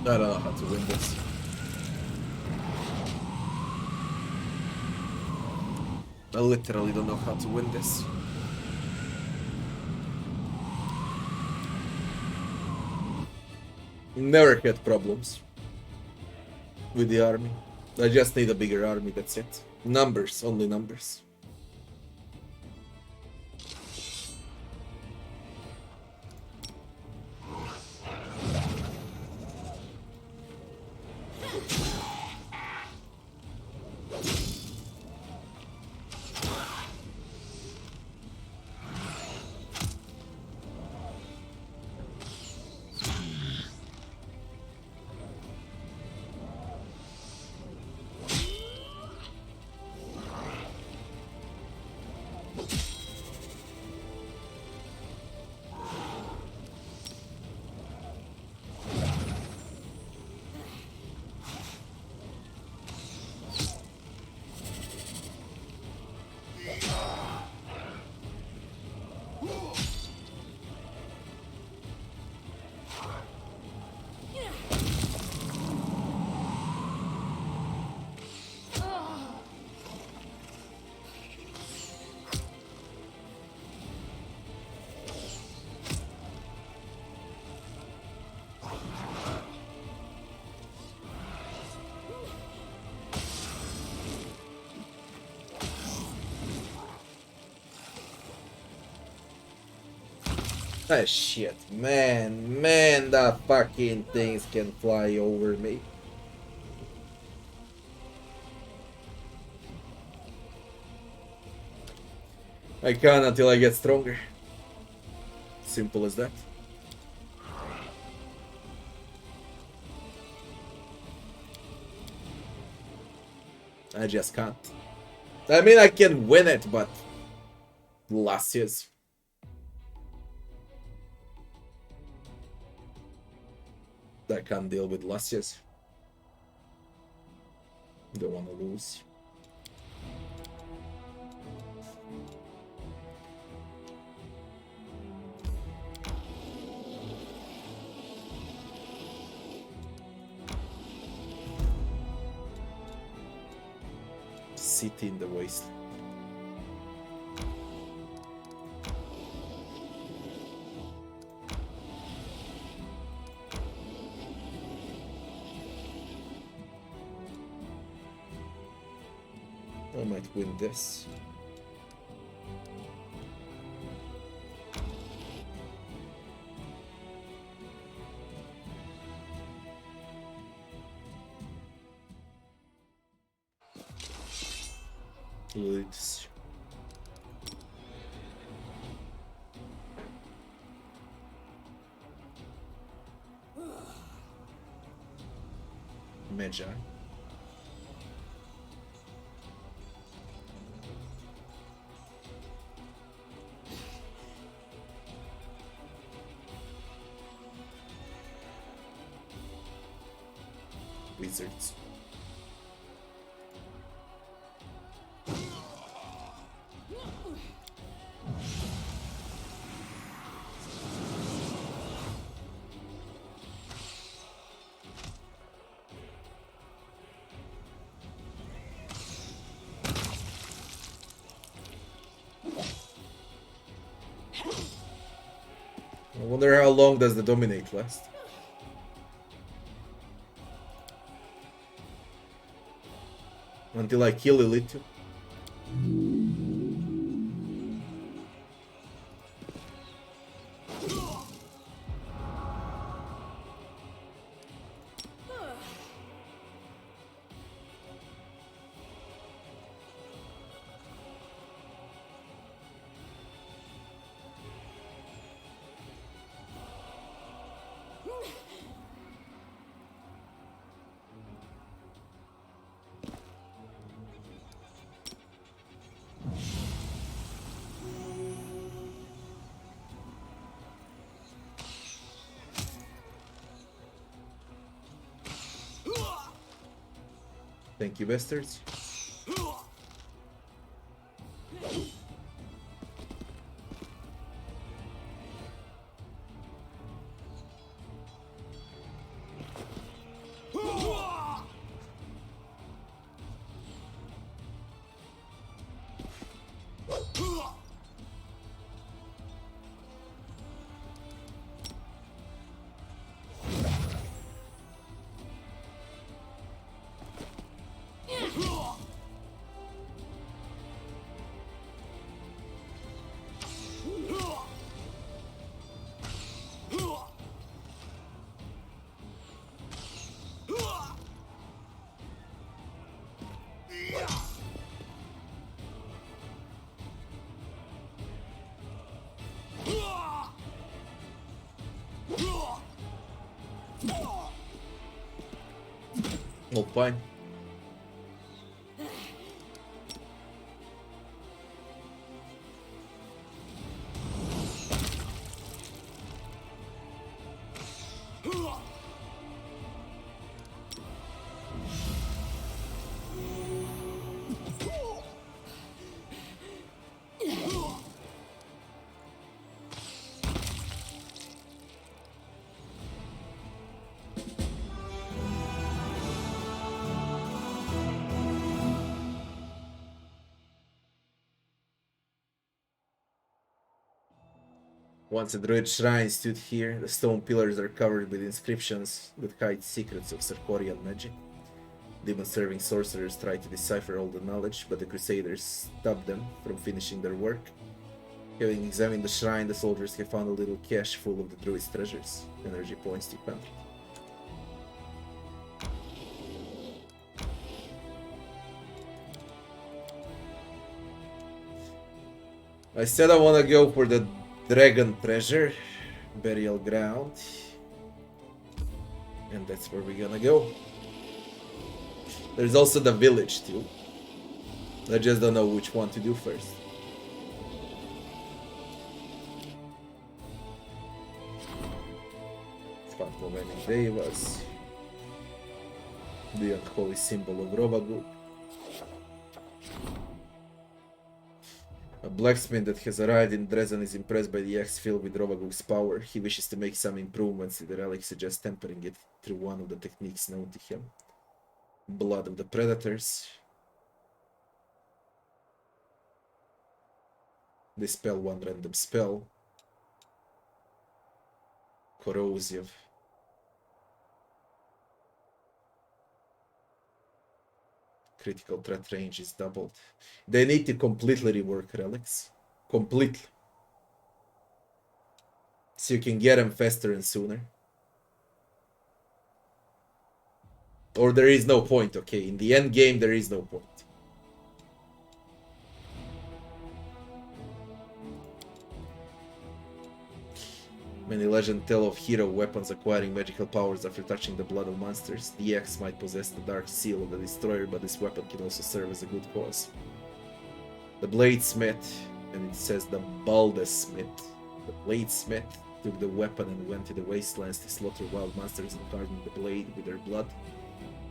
I don't know how to win this. I literally don't know how to win this. Never had problems with the army. I just need a bigger army, that's it. Numbers, only numbers. Ah shit, man, that fucking things can fly over me. I can't until I get stronger. Simple as that. I just can't. I mean, I can win it, but Lassias. I can't deal with Lassias. Don't want to lose. City in the wasteland. I might win this. Let's... Magi. Wizards. I wonder how long does the dominate last? Until I kill Elite. Thank you, bastards. Oh, fine. Once a druid shrine stood here, the stone pillars are covered with inscriptions that hide secrets of Sarkorian magic. Demon-serving sorcerers tried to decipher all the knowledge, but the crusaders stopped them from finishing their work. Having examined the shrine, the soldiers have found a little cache full of the druid's treasures, energy points to count. I said I want to go for the dragon treasure, burial ground, and that's where we're gonna go. There's also the village too. I just don't know which one to do first. Phantom of Any Devas, the unholy symbol of Rovagul. A blacksmith that has arrived in Dresden is impressed by the axe filled with Rovagul's power. He wishes to make some improvements. The relic suggests tempering it through one of the techniques known to him. Blood of the Predators. Dispel one random spell. Corrosive. Critical threat range is doubled. They need to completely rework relics. Completely. So you can get them faster and sooner. Or there is no point, okay? In the end game, there is no point. Many legends tell of hero weapons acquiring magical powers after touching the blood of monsters. The axe might possess the dark seal of the destroyer, but this weapon can also serve as a good cause. The bladesmith, and it says the baldesmith. The bladesmith took the weapon and went to the wastelands to slaughter wild monsters and harden the blade with their blood.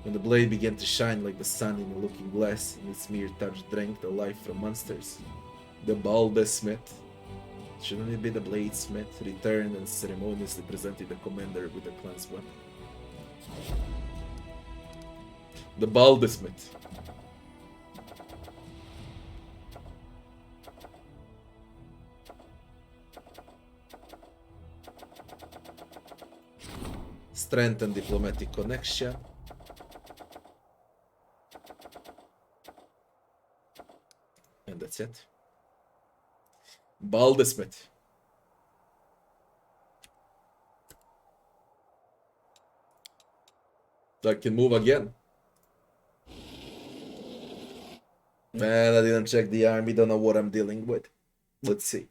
When the blade began to shine like the sun in a looking glass, and its mere touch drank the life from monsters, the baldesmith, shouldn't it be the bladesmith, returned and ceremoniously presented the commander with the clan's weapon. The baldesmith. Strength and diplomatic connection. And that's it. Baldesmith. I can move again. Man, I didn't check the army, don't know what I'm dealing with. Let's see.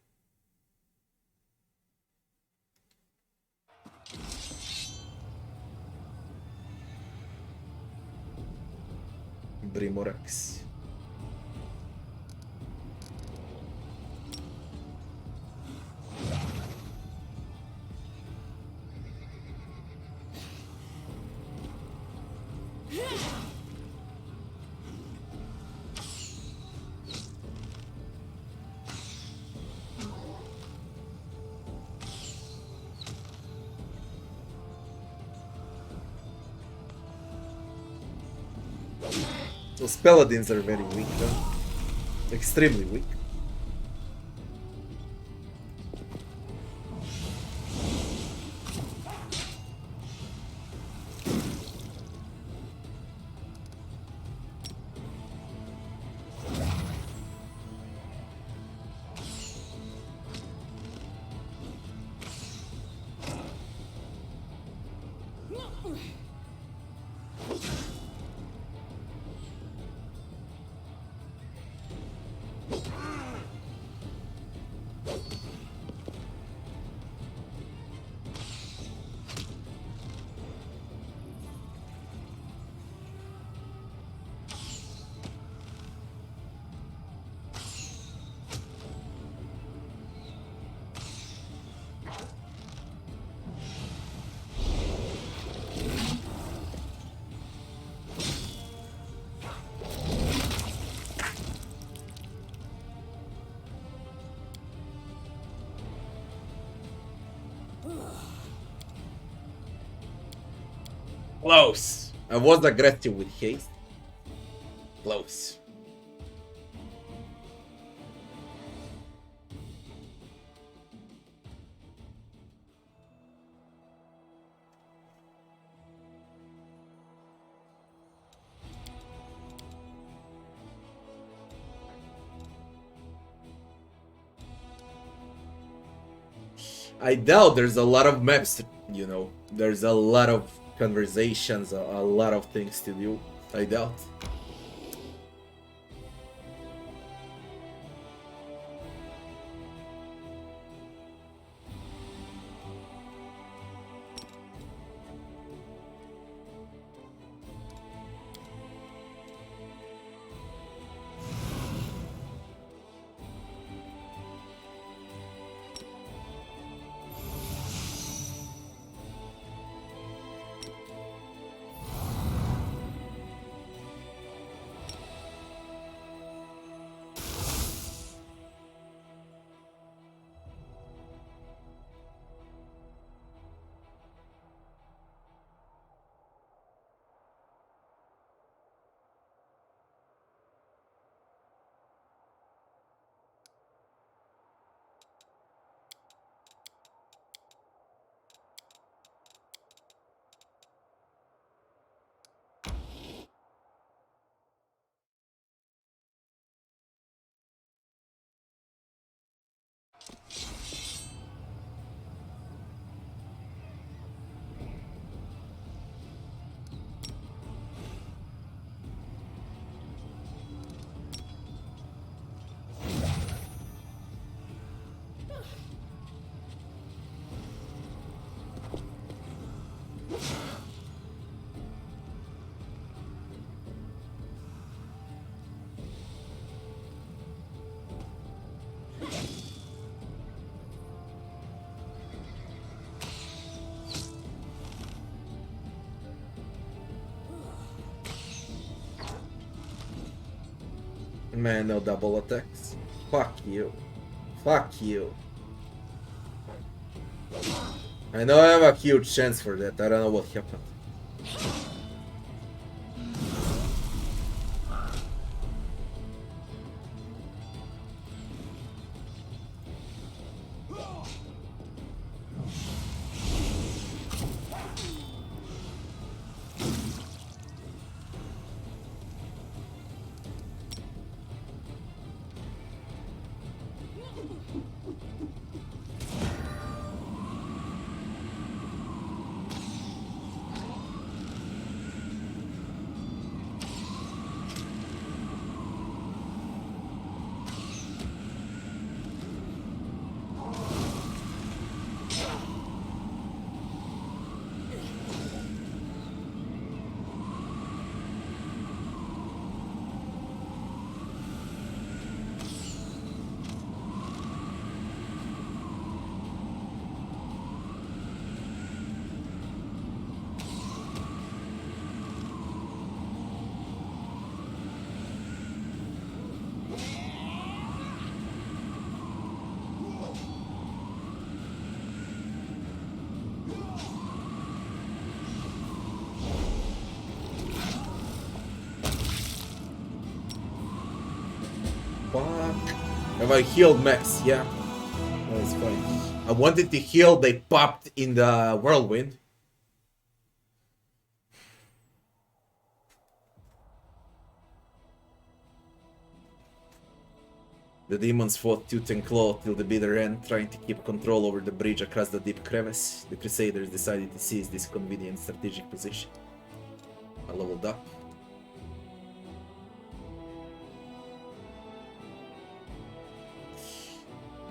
Brimorax. Those paladins are very weak, though. Extremely weak. Close. I was aggressive with haste. Close. I doubt there's a lot of maps, you know. There's a lot of conversations, a lot of things to do. I doubt. Man, no double attacks. Fuck you. Fuck you. I know I have a huge chance for that. I don't know what happened. Fuck. Have I healed Max? Yeah. That's fine. I wanted to heal, they popped in the whirlwind. The demons fought tooth and claw till the bitter end, trying to keep control over the bridge across the deep crevice. The Crusaders decided to seize this convenient strategic position. I leveled up.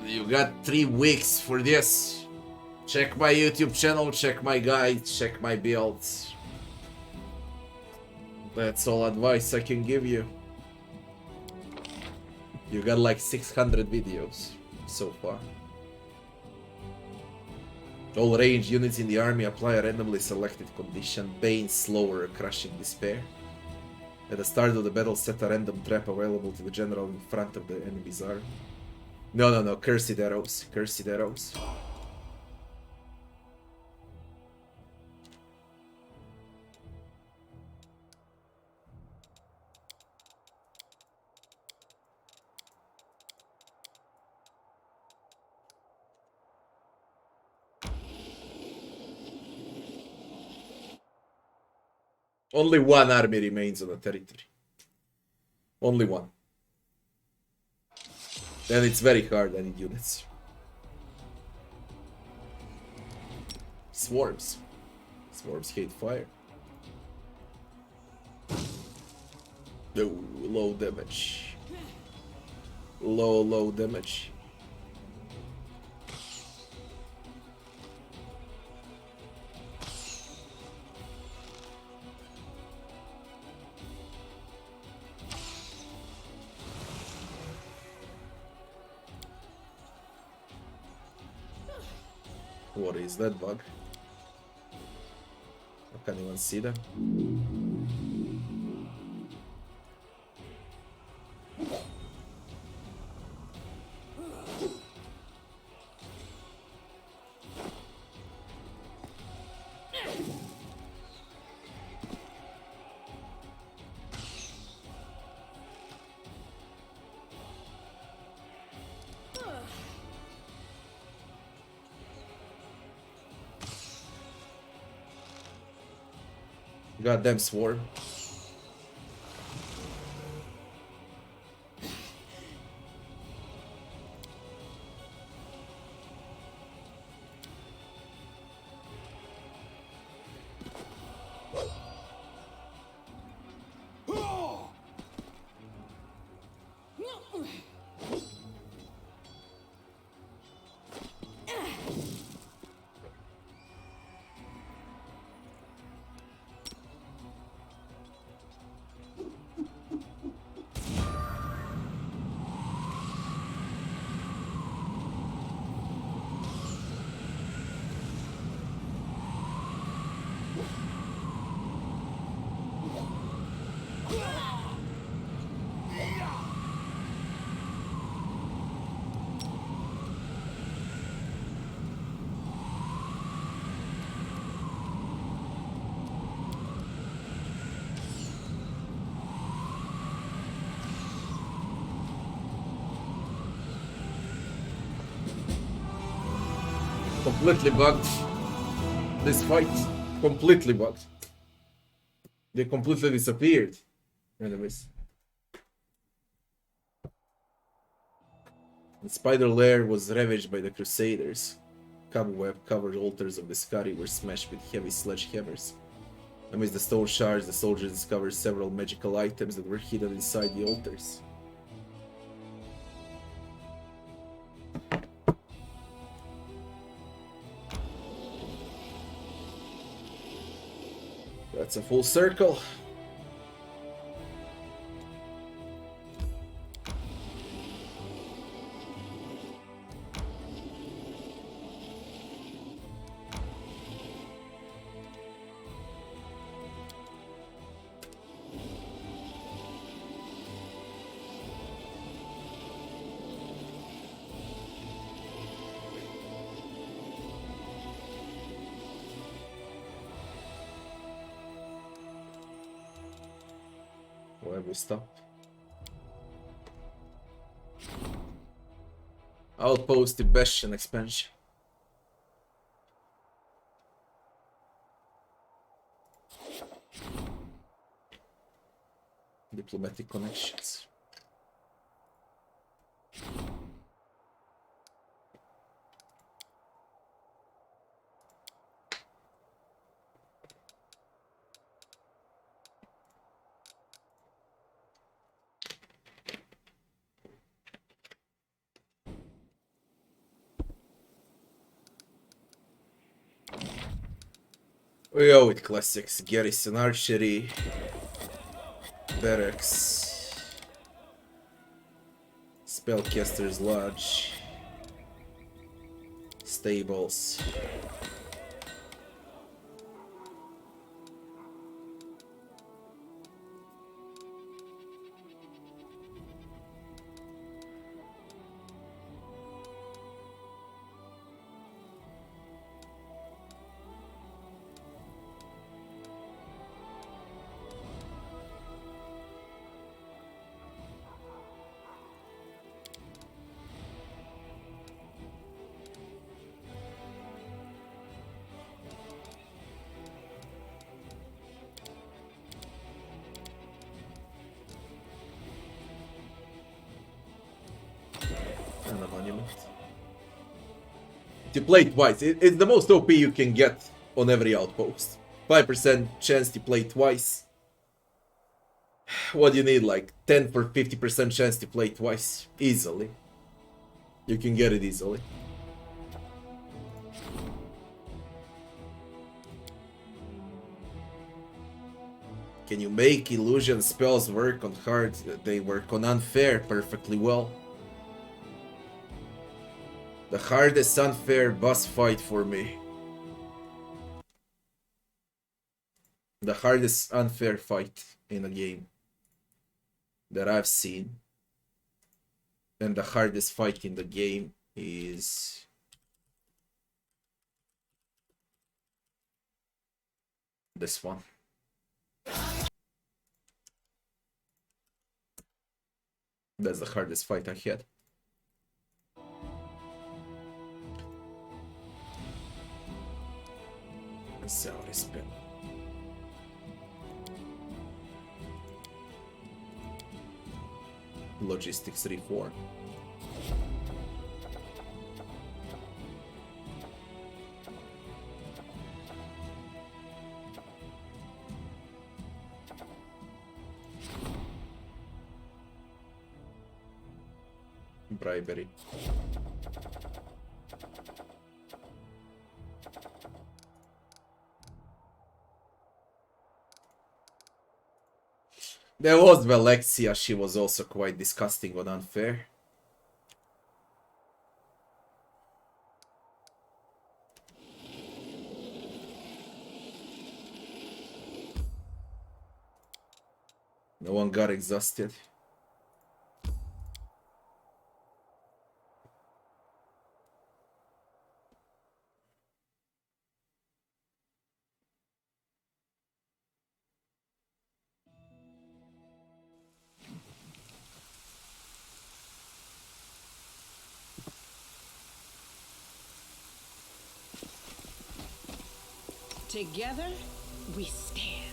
You got 3 weeks for this. Check my YouTube channel, check my guides, check my builds. That's all advice I can give you. You got like 600 videos so far. All ranged units in the army apply a randomly selected condition: Bane, Slower, Crushing Despair. At the start of the battle, set a random trap available to the general in front of the enemy's army. No, Cursed Arrows. Cursed Arrows. Only one army remains on the territory. Only one. Then it's very hard, I need units. Swarms. Swarms hate fire. No, low damage. Low damage. What is that bug? I can't even see them. Goddamn swarm. completely bugged. This fight. Completely bugged. They completely disappeared. Anyways. The spider lair was ravaged by the Crusaders. Cobweb-covered altars of the Scari were smashed with heavy sledgehammers. Amidst the stone shards, the soldiers discovered several magical items that were hidden inside the altars. That's a full circle. Why we stop? Outpost Tibetan expansion. Diplomatic connections. We go with classics. Garrison Archery. Barracks. Spellcaster's Lodge. Stables. And a monument. To play twice. It's the most OP you can get on every outpost. 5% chance to play twice. What do you need? Like 10 for 50% chance to play twice. Easily. You can get it easily. Can you make illusion spells work on hard? They work on unfair perfectly well. The hardest unfair boss fight for me. The hardest unfair fight in a game that I've seen. And the hardest fight in the game is this one. That's the hardest fight I had. Salary spin. Logistics reform. Bribery. There was Velexia, she was also quite disgusting and unfair. No one got exhausted. Together, we stand.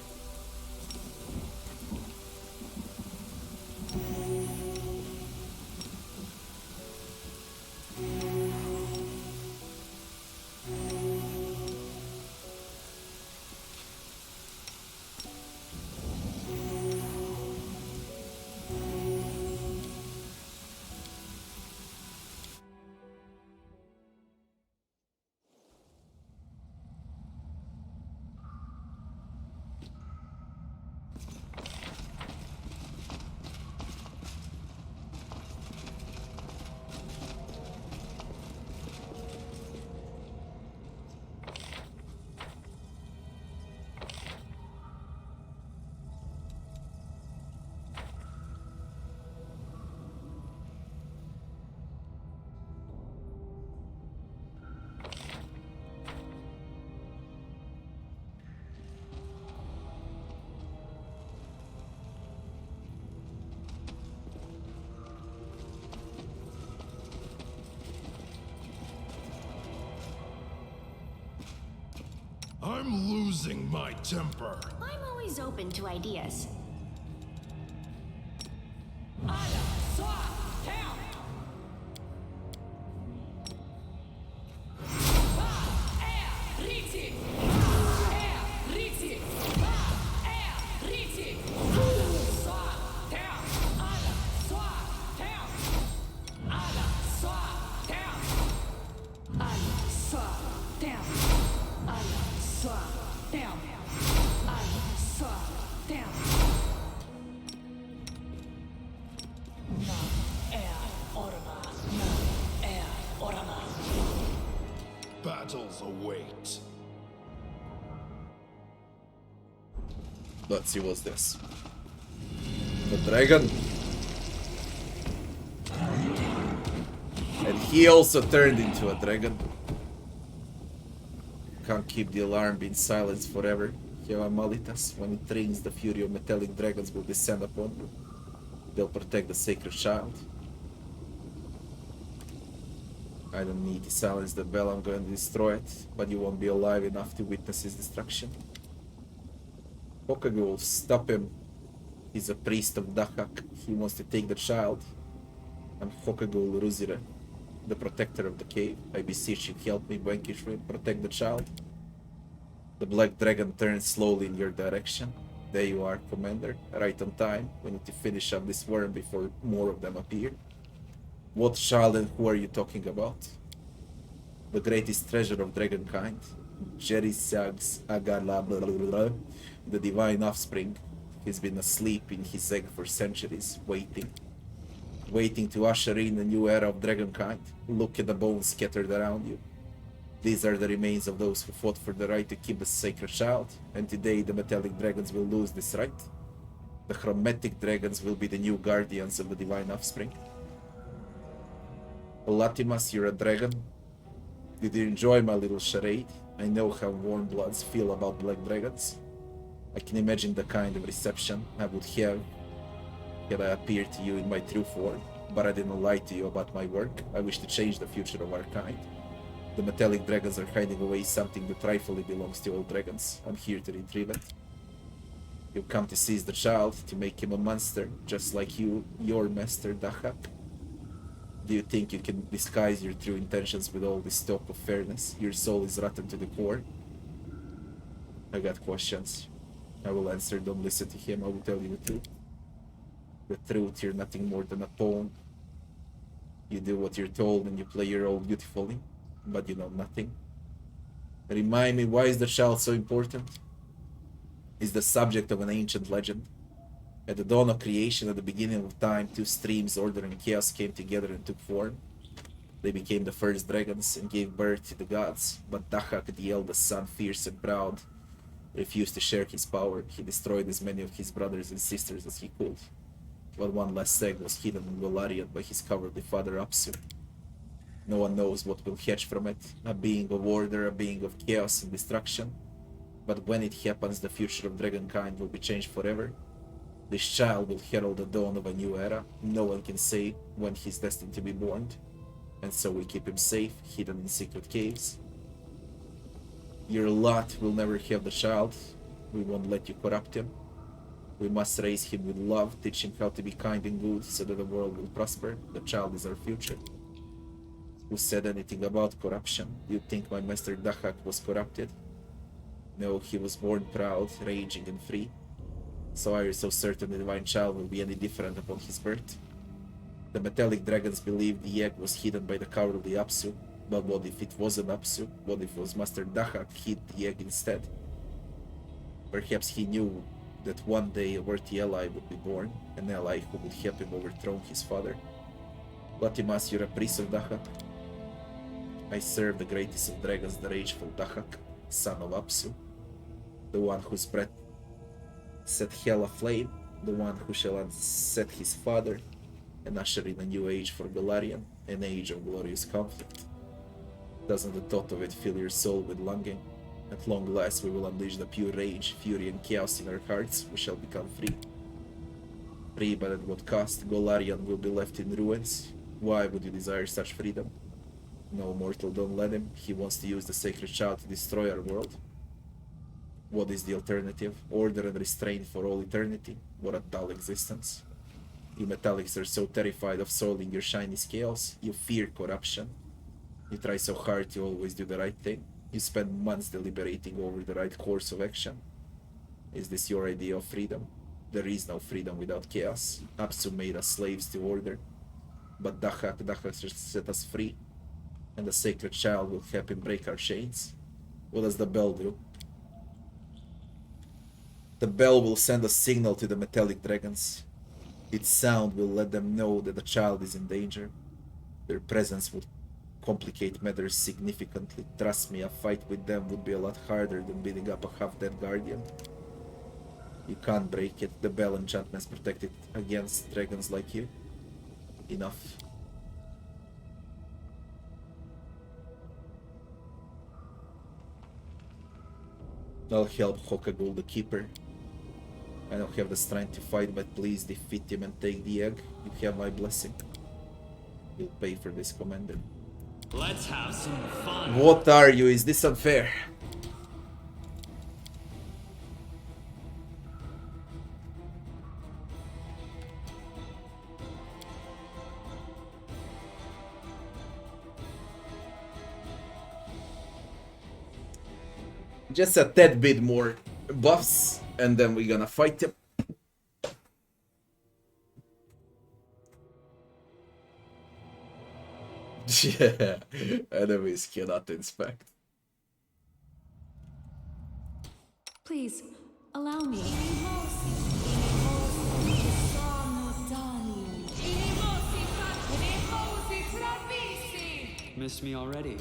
I'm losing my temper. I'm always open to ideas. Battles await. Let's see what's this. The dragon. And he also turned into a dragon. Can't keep the alarm being silenced forever. Malitas, when it rings, the fury of metallic dragons will descend upon you. They'll protect the sacred child. I don't need to silence the bell, I'm going to destroy it, but you won't be alive enough to witness his destruction. Hokage will stop him. He's a priest of Dahak. He wants to take the child. I'm Hokage Ruzire, the protector of the cave. I beseech you, help me, vanquish me, protect the child. The black dragon turns slowly in your direction. There you are, Commander, right on time. We need to finish up this worm before more of them appear. What child and who are you talking about? The greatest treasure of dragonkind, Jerisag's Agala, the divine offspring. He's been asleep in his egg for centuries, waiting to usher in a new era of dragonkind. Look at the bones scattered around you. These are the remains of those who fought for the right to keep the sacred child, and today the metallic dragons will lose this right. The chromatic dragons will be the new guardians of the divine offspring. Latimas, you're a dragon. Did you enjoy my little charade? I know how warm bloods feel about black dragons. I can imagine the kind of reception I would have had I appeared to you in my true form, but I didn't lie to you about my work. I wish to change the future of our kind. The metallic dragons are hiding away something that rightfully belongs to all dragons. I'm here to retrieve it. You've come to seize the child, to make him a monster, just like you, your master Dahak. Do you think you can disguise your true intentions with all this talk of fairness? Your soul is rotten to the core. I got questions. I will answer, don't listen to him, I will tell you the truth. The truth, you're nothing more than a pawn. You do what you're told and you play your role beautifully, but you know nothing. Remind me, why is the child so important? It's the subject of an ancient legend. At the dawn of creation, at the beginning of time, two streams, order and chaos, came together and took form. They became the first dragons and gave birth to the gods, but Dahak, the eldest son, fierce and proud, refused to share his power. He destroyed as many of his brothers and sisters as he could. But one last egg was hidden in Golarion by his cowardly father Apsu. No one knows what will hatch from it, a being of order, a being of chaos and destruction. But when it happens, the future of dragonkind will be changed forever. This child will herald the dawn of a new era. No one can say when he's destined to be born. And so we keep him safe, hidden in secret caves. Your lot will never have the child. We won't let you corrupt him. We must raise him with love, teach him how to be kind and good so that the world will prosper. The child is our future. Who said anything about corruption? Do you think my master Dahak was corrupted? No, he was born proud, raging and free. So are you so certain the divine child will be any different upon his birth? The metallic dragons believed the egg was hidden by the cowardly Apsu. But what if it wasn't Apsu? What if it was Master Dahak hid the egg instead? Perhaps he knew that one day a worthy ally would be born, an ally who would help him overthrow his father. Latimas, you're a priest of Dahak. I serve the greatest of dragons, the rageful Dahak, son of Apsu, the one whose breath set hell aflame, the one who shall unset his father, and usher in a new age for Galarian, an age of glorious conflict. Doesn't the thought of it fill your soul with longing? At long last we will unleash the pure rage, fury and chaos in our hearts. We shall become free. Free, but at what cost? Golarion will be left in ruins. Why would you desire such freedom? No, mortal, don't let him. He wants to use the sacred child to destroy our world. What is the alternative? Order and restraint for all eternity? What a dull existence. You metallics are so terrified of soiling your shiny scales. You fear corruption. You try so hard to always do the right thing. You spend months deliberating over the right course of action. Is this your idea of freedom? There is no freedom without chaos. Apsu made us slaves to order. But Dahak set us free. And the sacred child will help him break our chains. What does the bell do? The bell will send a signal to the metallic dragons. Its sound will let them know that the child is in danger. Their presence would complicate matters significantly. Trust me, a fight with them would be a lot harder than beating up a half-dead guardian. You can't break it. The bell enchantments protect it against dragons like you. Enough. I'll help Hokagul the Keeper. I don't have the strength to fight, but please defeat him and take the egg. You have my blessing. You'll pay for this, Commander. Let's have some fun. What are you? Is this unfair? Just a tad bit more buffs, and then we're gonna fight him. Yeah, enemies cannot inspect. Please, allow me. Missed me already.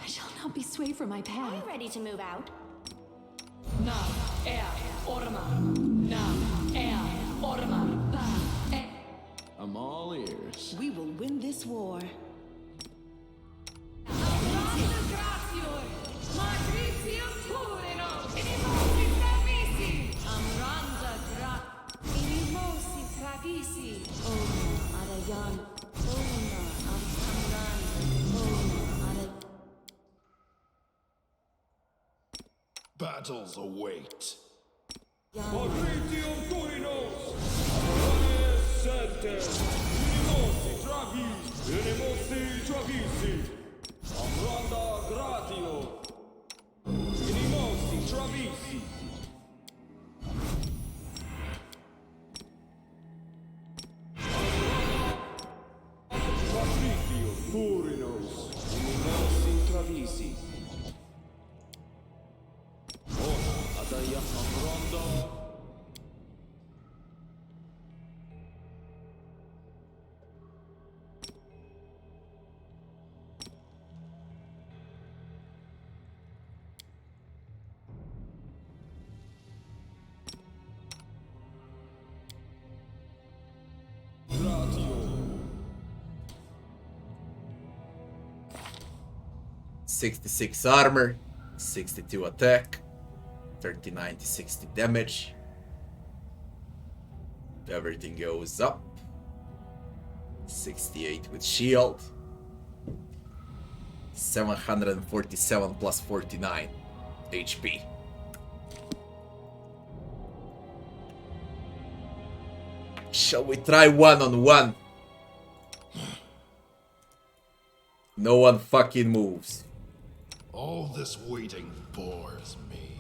I shall not be swayed from my path. I'm ready to move out. I'm all ears. We will win this war. Battles await. Turinos, nos intravisi. Ora, adaya afrondo. Ratio. 66 armor, 62 attack, 39 to 60 damage. Everything goes up. 68 with shield. 747 plus 49 HP. Shall we try one-on-one? No one fucking moves. All this waiting bores me.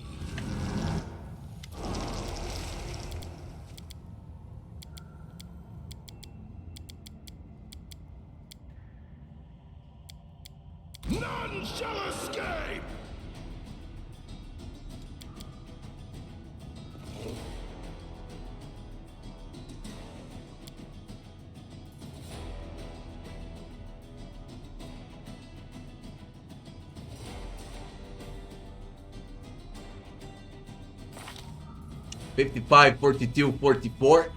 None shall escape! $55, $42, $44.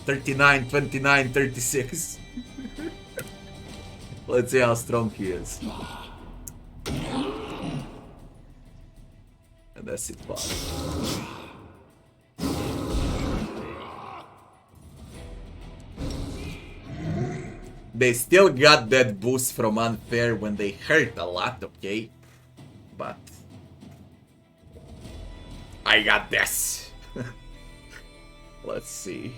$39, $29, $36. Let's see how strong he is. And that's it, buddy. They still got that boost from unfair when they hurt a lot, okay? But I got this. Let's see.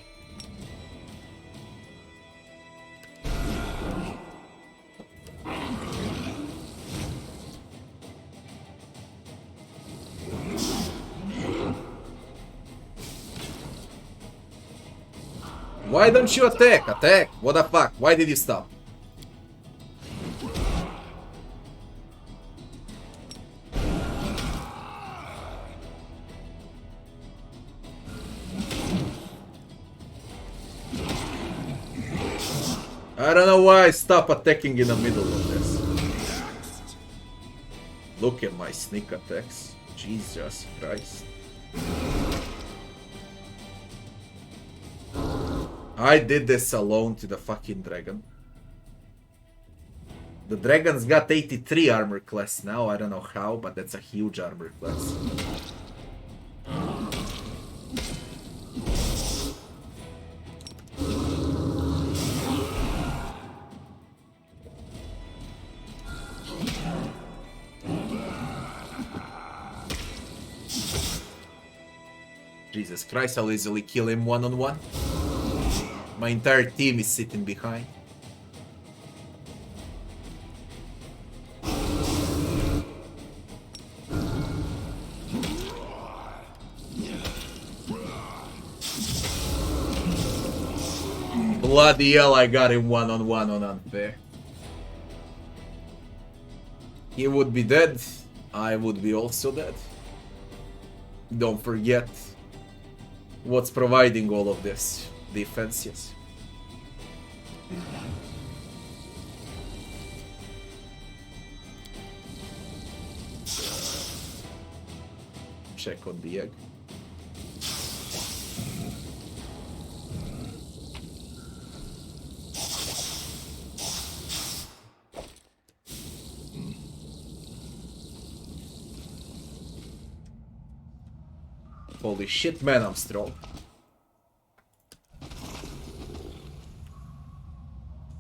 Why don't you attack? Attack! What the fuck? Why did you stop? I don't know why I stop attacking in the middle of this. Look at my sneak attacks. Jesus Christ. I did this alone to the fucking dragon. The dragon's got 83 armor class now. I don't know how, but that's a huge armor class. Jesus Christ, I'll easily kill him one-on-one. My entire team is sitting behind. Bloody hell, I got him one-on-one on unfair. He would be dead. I would be also dead. Don't forget what's providing all of this. Defense, yes. Check on the egg. Holy shit, man, I'm strong.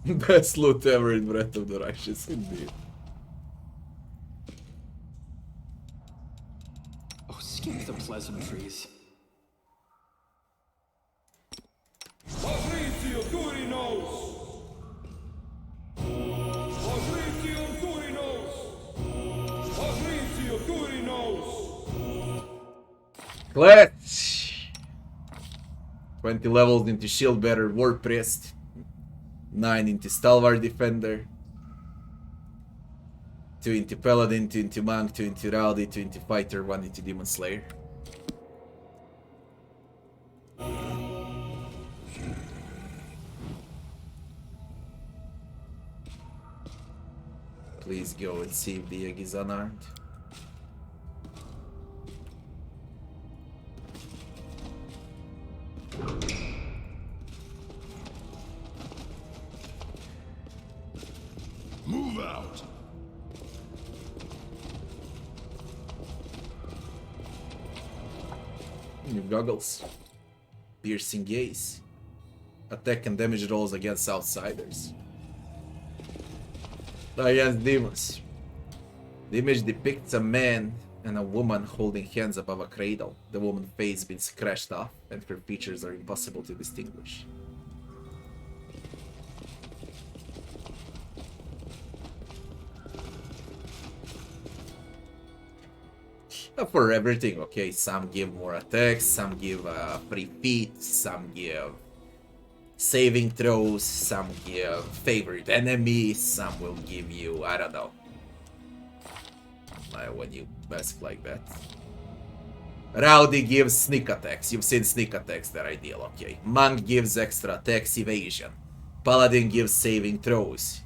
Best loot ever in Breath of the Righteous, indeed. Oh, skip the pleasantries. Patrizio Turinos! Patrizio Turinos! Patrizio Turinos! Clutch! 20 levels into shield bearer, war priest. 9 into Stalwart Defender. 2 into Paladin, 2 into Monk, 2 into Rowdy, 2 into Fighter, 1 into Demon Slayer. Please go and see if the egg is unarmed. Move out. New goggles. Piercing gaze. Attack and damage rolls against outsiders. Against demons. The image depicts a man and a woman holding hands above a cradle. The woman's face has been scratched off and her features are impossible to distinguish. For everything, okay, some give more attacks, some give free feet, some give saving throws, some give favorite enemy, some will give you, I don't know. When you mask like that. Rowdy gives sneak attacks, you've seen sneak attacks, they're ideal, okay. Monk gives extra attacks, evasion. Paladin gives saving throws.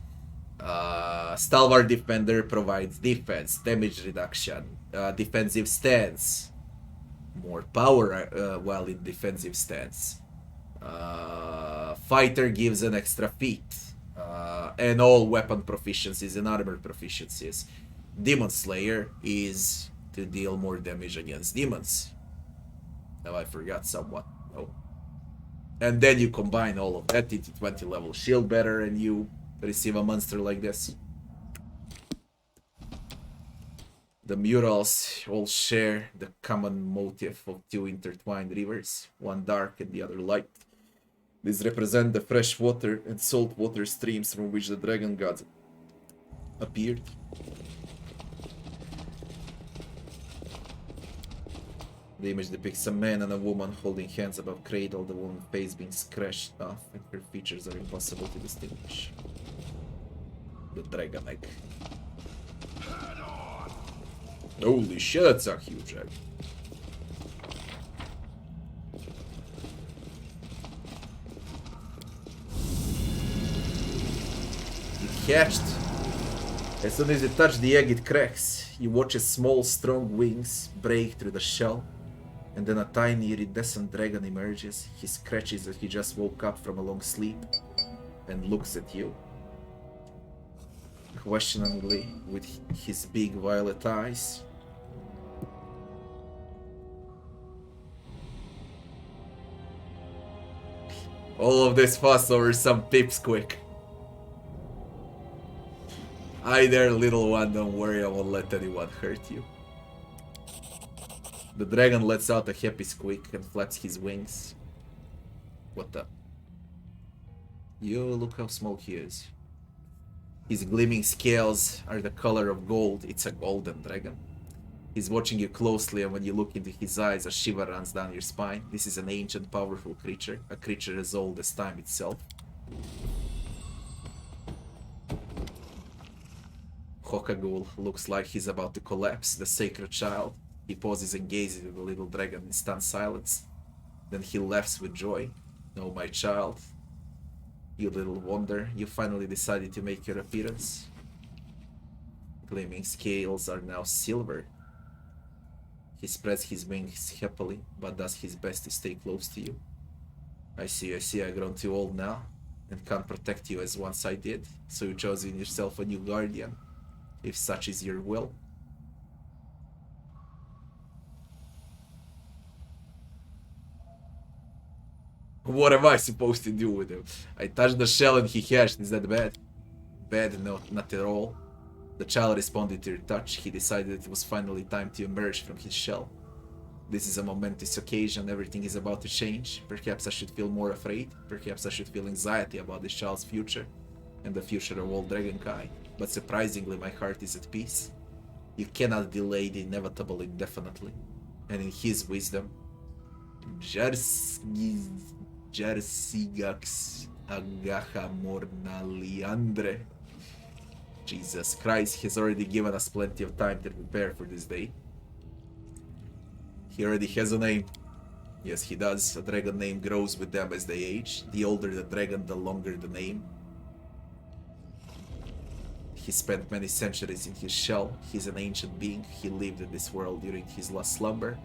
Stalwart Defender provides defense, damage reduction, defensive stance, more power while in defensive stance. Fighter gives an extra feat, and all weapon proficiencies and armor proficiencies. Demon Slayer is to deal more damage against demons. Now I forgot somewhat. Oh. And then you combine all of that into 20 level shield bearer and you receive a monster like this. The murals all share the common motif of two intertwined rivers, one dark and the other light. These represent the fresh water and salt water streams from which the dragon gods appeared. The image depicts a man and a woman holding hands above cradle, the woman's face being scratched off and her features are impossible to distinguish. The dragon egg. Holy shit, that's a huge egg. It hatched. As soon as you touch the egg, it cracks. You watch its small, strong wings break through the shell, and then a tiny, iridescent dragon emerges. He scratches as he just woke up from a long sleep and looks at you. Questioningly, with his big violet eyes. All of this fuss over some pips quick. Hi there, little one, don't worry, I won't let anyone hurt you. The dragon lets out a happy squeak and flaps his wings. What the? You look how small he is. His gleaming scales are the color of gold. It's a golden dragon. He's watching you closely, and when you look into his eyes, a shiver runs down your spine. This is an ancient, powerful creature, a creature as old as time itself. Hokagul looks like he's about to collapse, the sacred child. He pauses and gazes at the little dragon in stunned silence. Then he laughs with joy. "No, my child. You little wonder, you finally decided to make your appearance." Gleaming scales are now silver. He spreads his wings happily, but does his best to stay close to you. I see, I've grown too old now, and can't protect you as once I did, so you chose in yourself a new guardian, if such is your will. What am I supposed to do with him? I touched the shell and he hatched. Is that bad? Bad? No, not at all. The child responded to your touch. He decided it was finally time to emerge from his shell. This is a momentous occasion. Everything is about to change. Perhaps I should feel more afraid. Perhaps I should feel anxiety about this child's future and the future of all Dragonkai. But surprisingly, my heart is at peace. You cannot delay the inevitable indefinitely. And in his wisdom, Jarsigax Agaha Mornaliandre. Jesus Christ, he's already given us plenty of time to prepare for this day. He already has a name. Yes, he does. A dragon name grows with them as they age. The older the dragon, the longer the name. He spent many centuries in his shell. He's an ancient being. He lived in this world during his last slumber,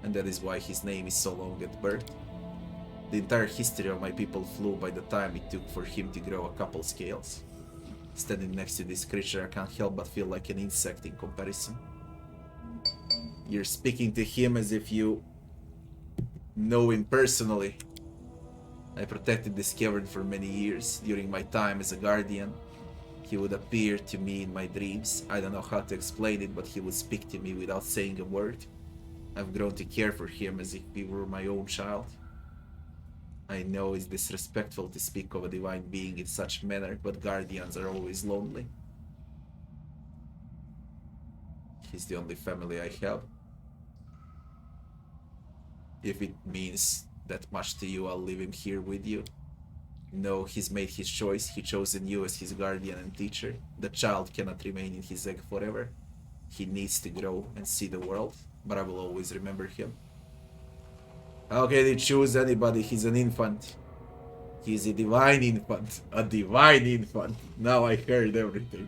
and that is why his name is so long at birth. The entire history of my people flew by the time it took for him to grow a couple scales. Standing next to this creature, I can't help but feel like an insect in comparison. You're speaking to him as if you know him personally. I protected this cavern for many years. During my time as a guardian, he would appear to me in my dreams. I don't know how to explain it, but he would speak to me without saying a word. I've grown to care for him as if he were my own child. I know it's disrespectful to speak of a divine being in such manner, but guardians are always lonely. He's the only family I have. If it means that much to you, I'll leave him here with you. No, he's made his choice. He chosen you as his guardian and teacher. The child cannot remain in his egg forever. He needs to grow and see the world, but I will always remember him. How can he choose anybody? He's an infant. He's a divine infant. A divine infant. Now I heard everything.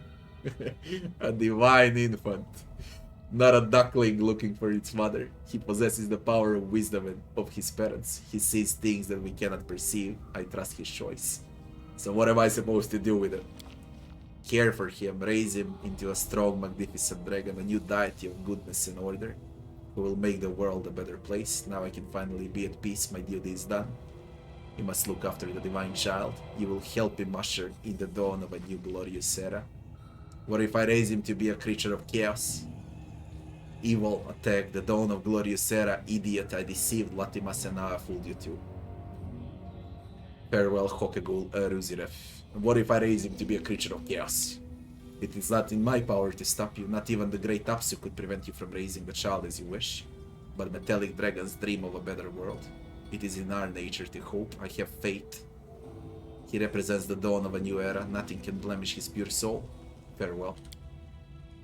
A divine infant. Not a duckling looking for its mother. He possesses the power of wisdom of his parents. He sees things that we cannot perceive. I trust his choice. So what am I supposed to do with it? Care for him, raise him into a strong, magnificent dragon, a new deity of goodness and order, who will make the world a better place. Now I can finally be at peace. My duty is done. You must look after the divine child. You will help him usher in the dawn of a new glorious era. What if I raise him to be a creature of chaos? Evil, attack, the dawn of glorious era. Idiot, I deceived Latimas and now I fooled you too. Farewell, Hokegul Ruziref. What if I raise him to be a creature of chaos? It is not in my power to stop you. Not even the great Apsu could prevent you from raising the child as you wish. But metallic dragons dream of a better world. It is in our nature to hope. I have faith. He represents the dawn of a new era. Nothing can blemish his pure soul. Farewell.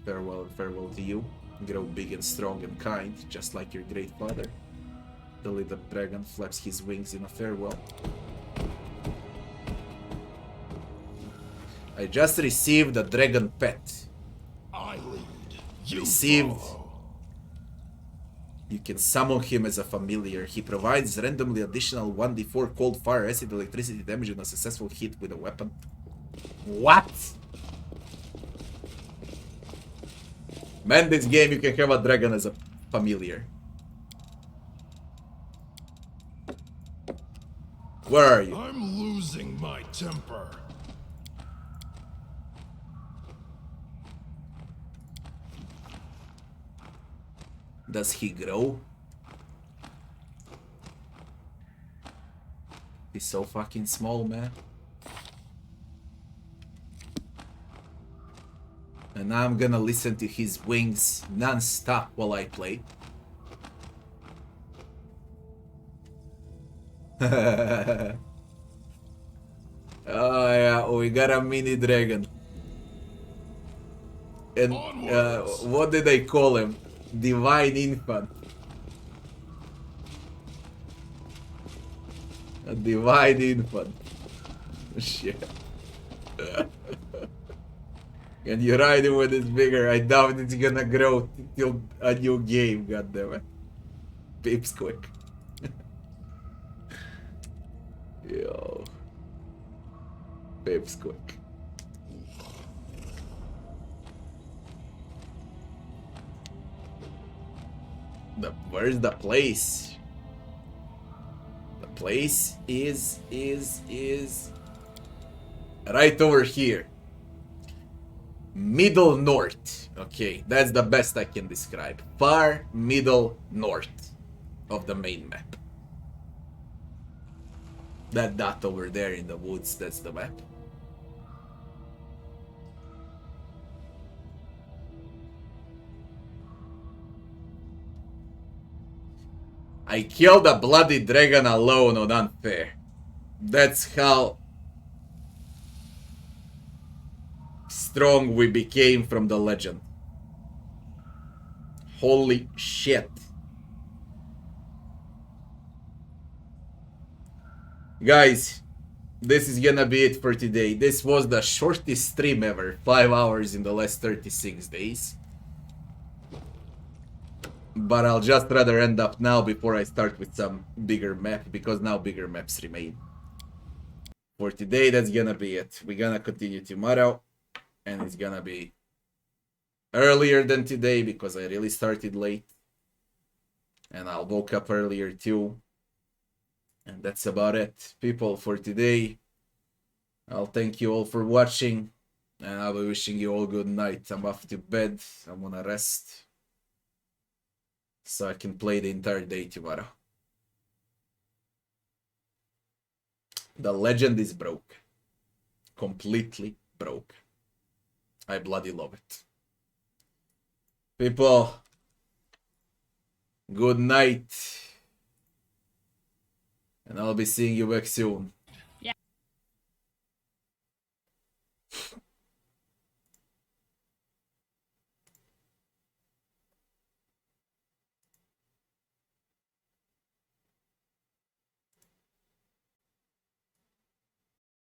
Farewell and farewell to you. Grow big and strong and kind, just like your great father. The little dragon flaps his wings in a farewell. I just received a dragon pet. I lead. You Received. follow. You can summon him as a familiar. He provides randomly additional 1d4 cold, fire, acid, electricity damage on a successful hit with a weapon. What? Man, this game you can have a dragon as a familiar. Where are you? I'm losing my temper. Does he grow? He's so fucking small, man. And I'm gonna listen to his wings non-stop while I play. Oh yeah, we got a mini dragon. And what did they call him? Divine infant. A divine infant. Shit. And you ride it when it's bigger. I doubt it's gonna grow till a new game, goddammit. Pips quick. Yo. Pips quick. Where's the place? The place is right over here. Middle north. Okay, that's the best I can describe. Far middle north of the main map. That dot over there in the woods, that's the map. I killed a bloody dragon alone on unfair. That's how strong we became from the legend. Holy shit. Guys, this is gonna be it for today. This was the shortest stream ever. 5 hours in the last 36 days. But I'll just rather end up now before I start with some bigger map, because now bigger maps remain. For today, that's gonna be it. We're gonna continue tomorrow, and it's gonna be earlier than today because I really started late. And I'll woke up earlier too. And that's about it, people, for today. I'll thank you all for watching, and I'll be wishing you all good night. I'm off to bed. I'm gonna rest so I can play the entire day tomorrow. The legend is broke. Completely broke. I bloody love it. People, good night. And I'll be seeing you back soon.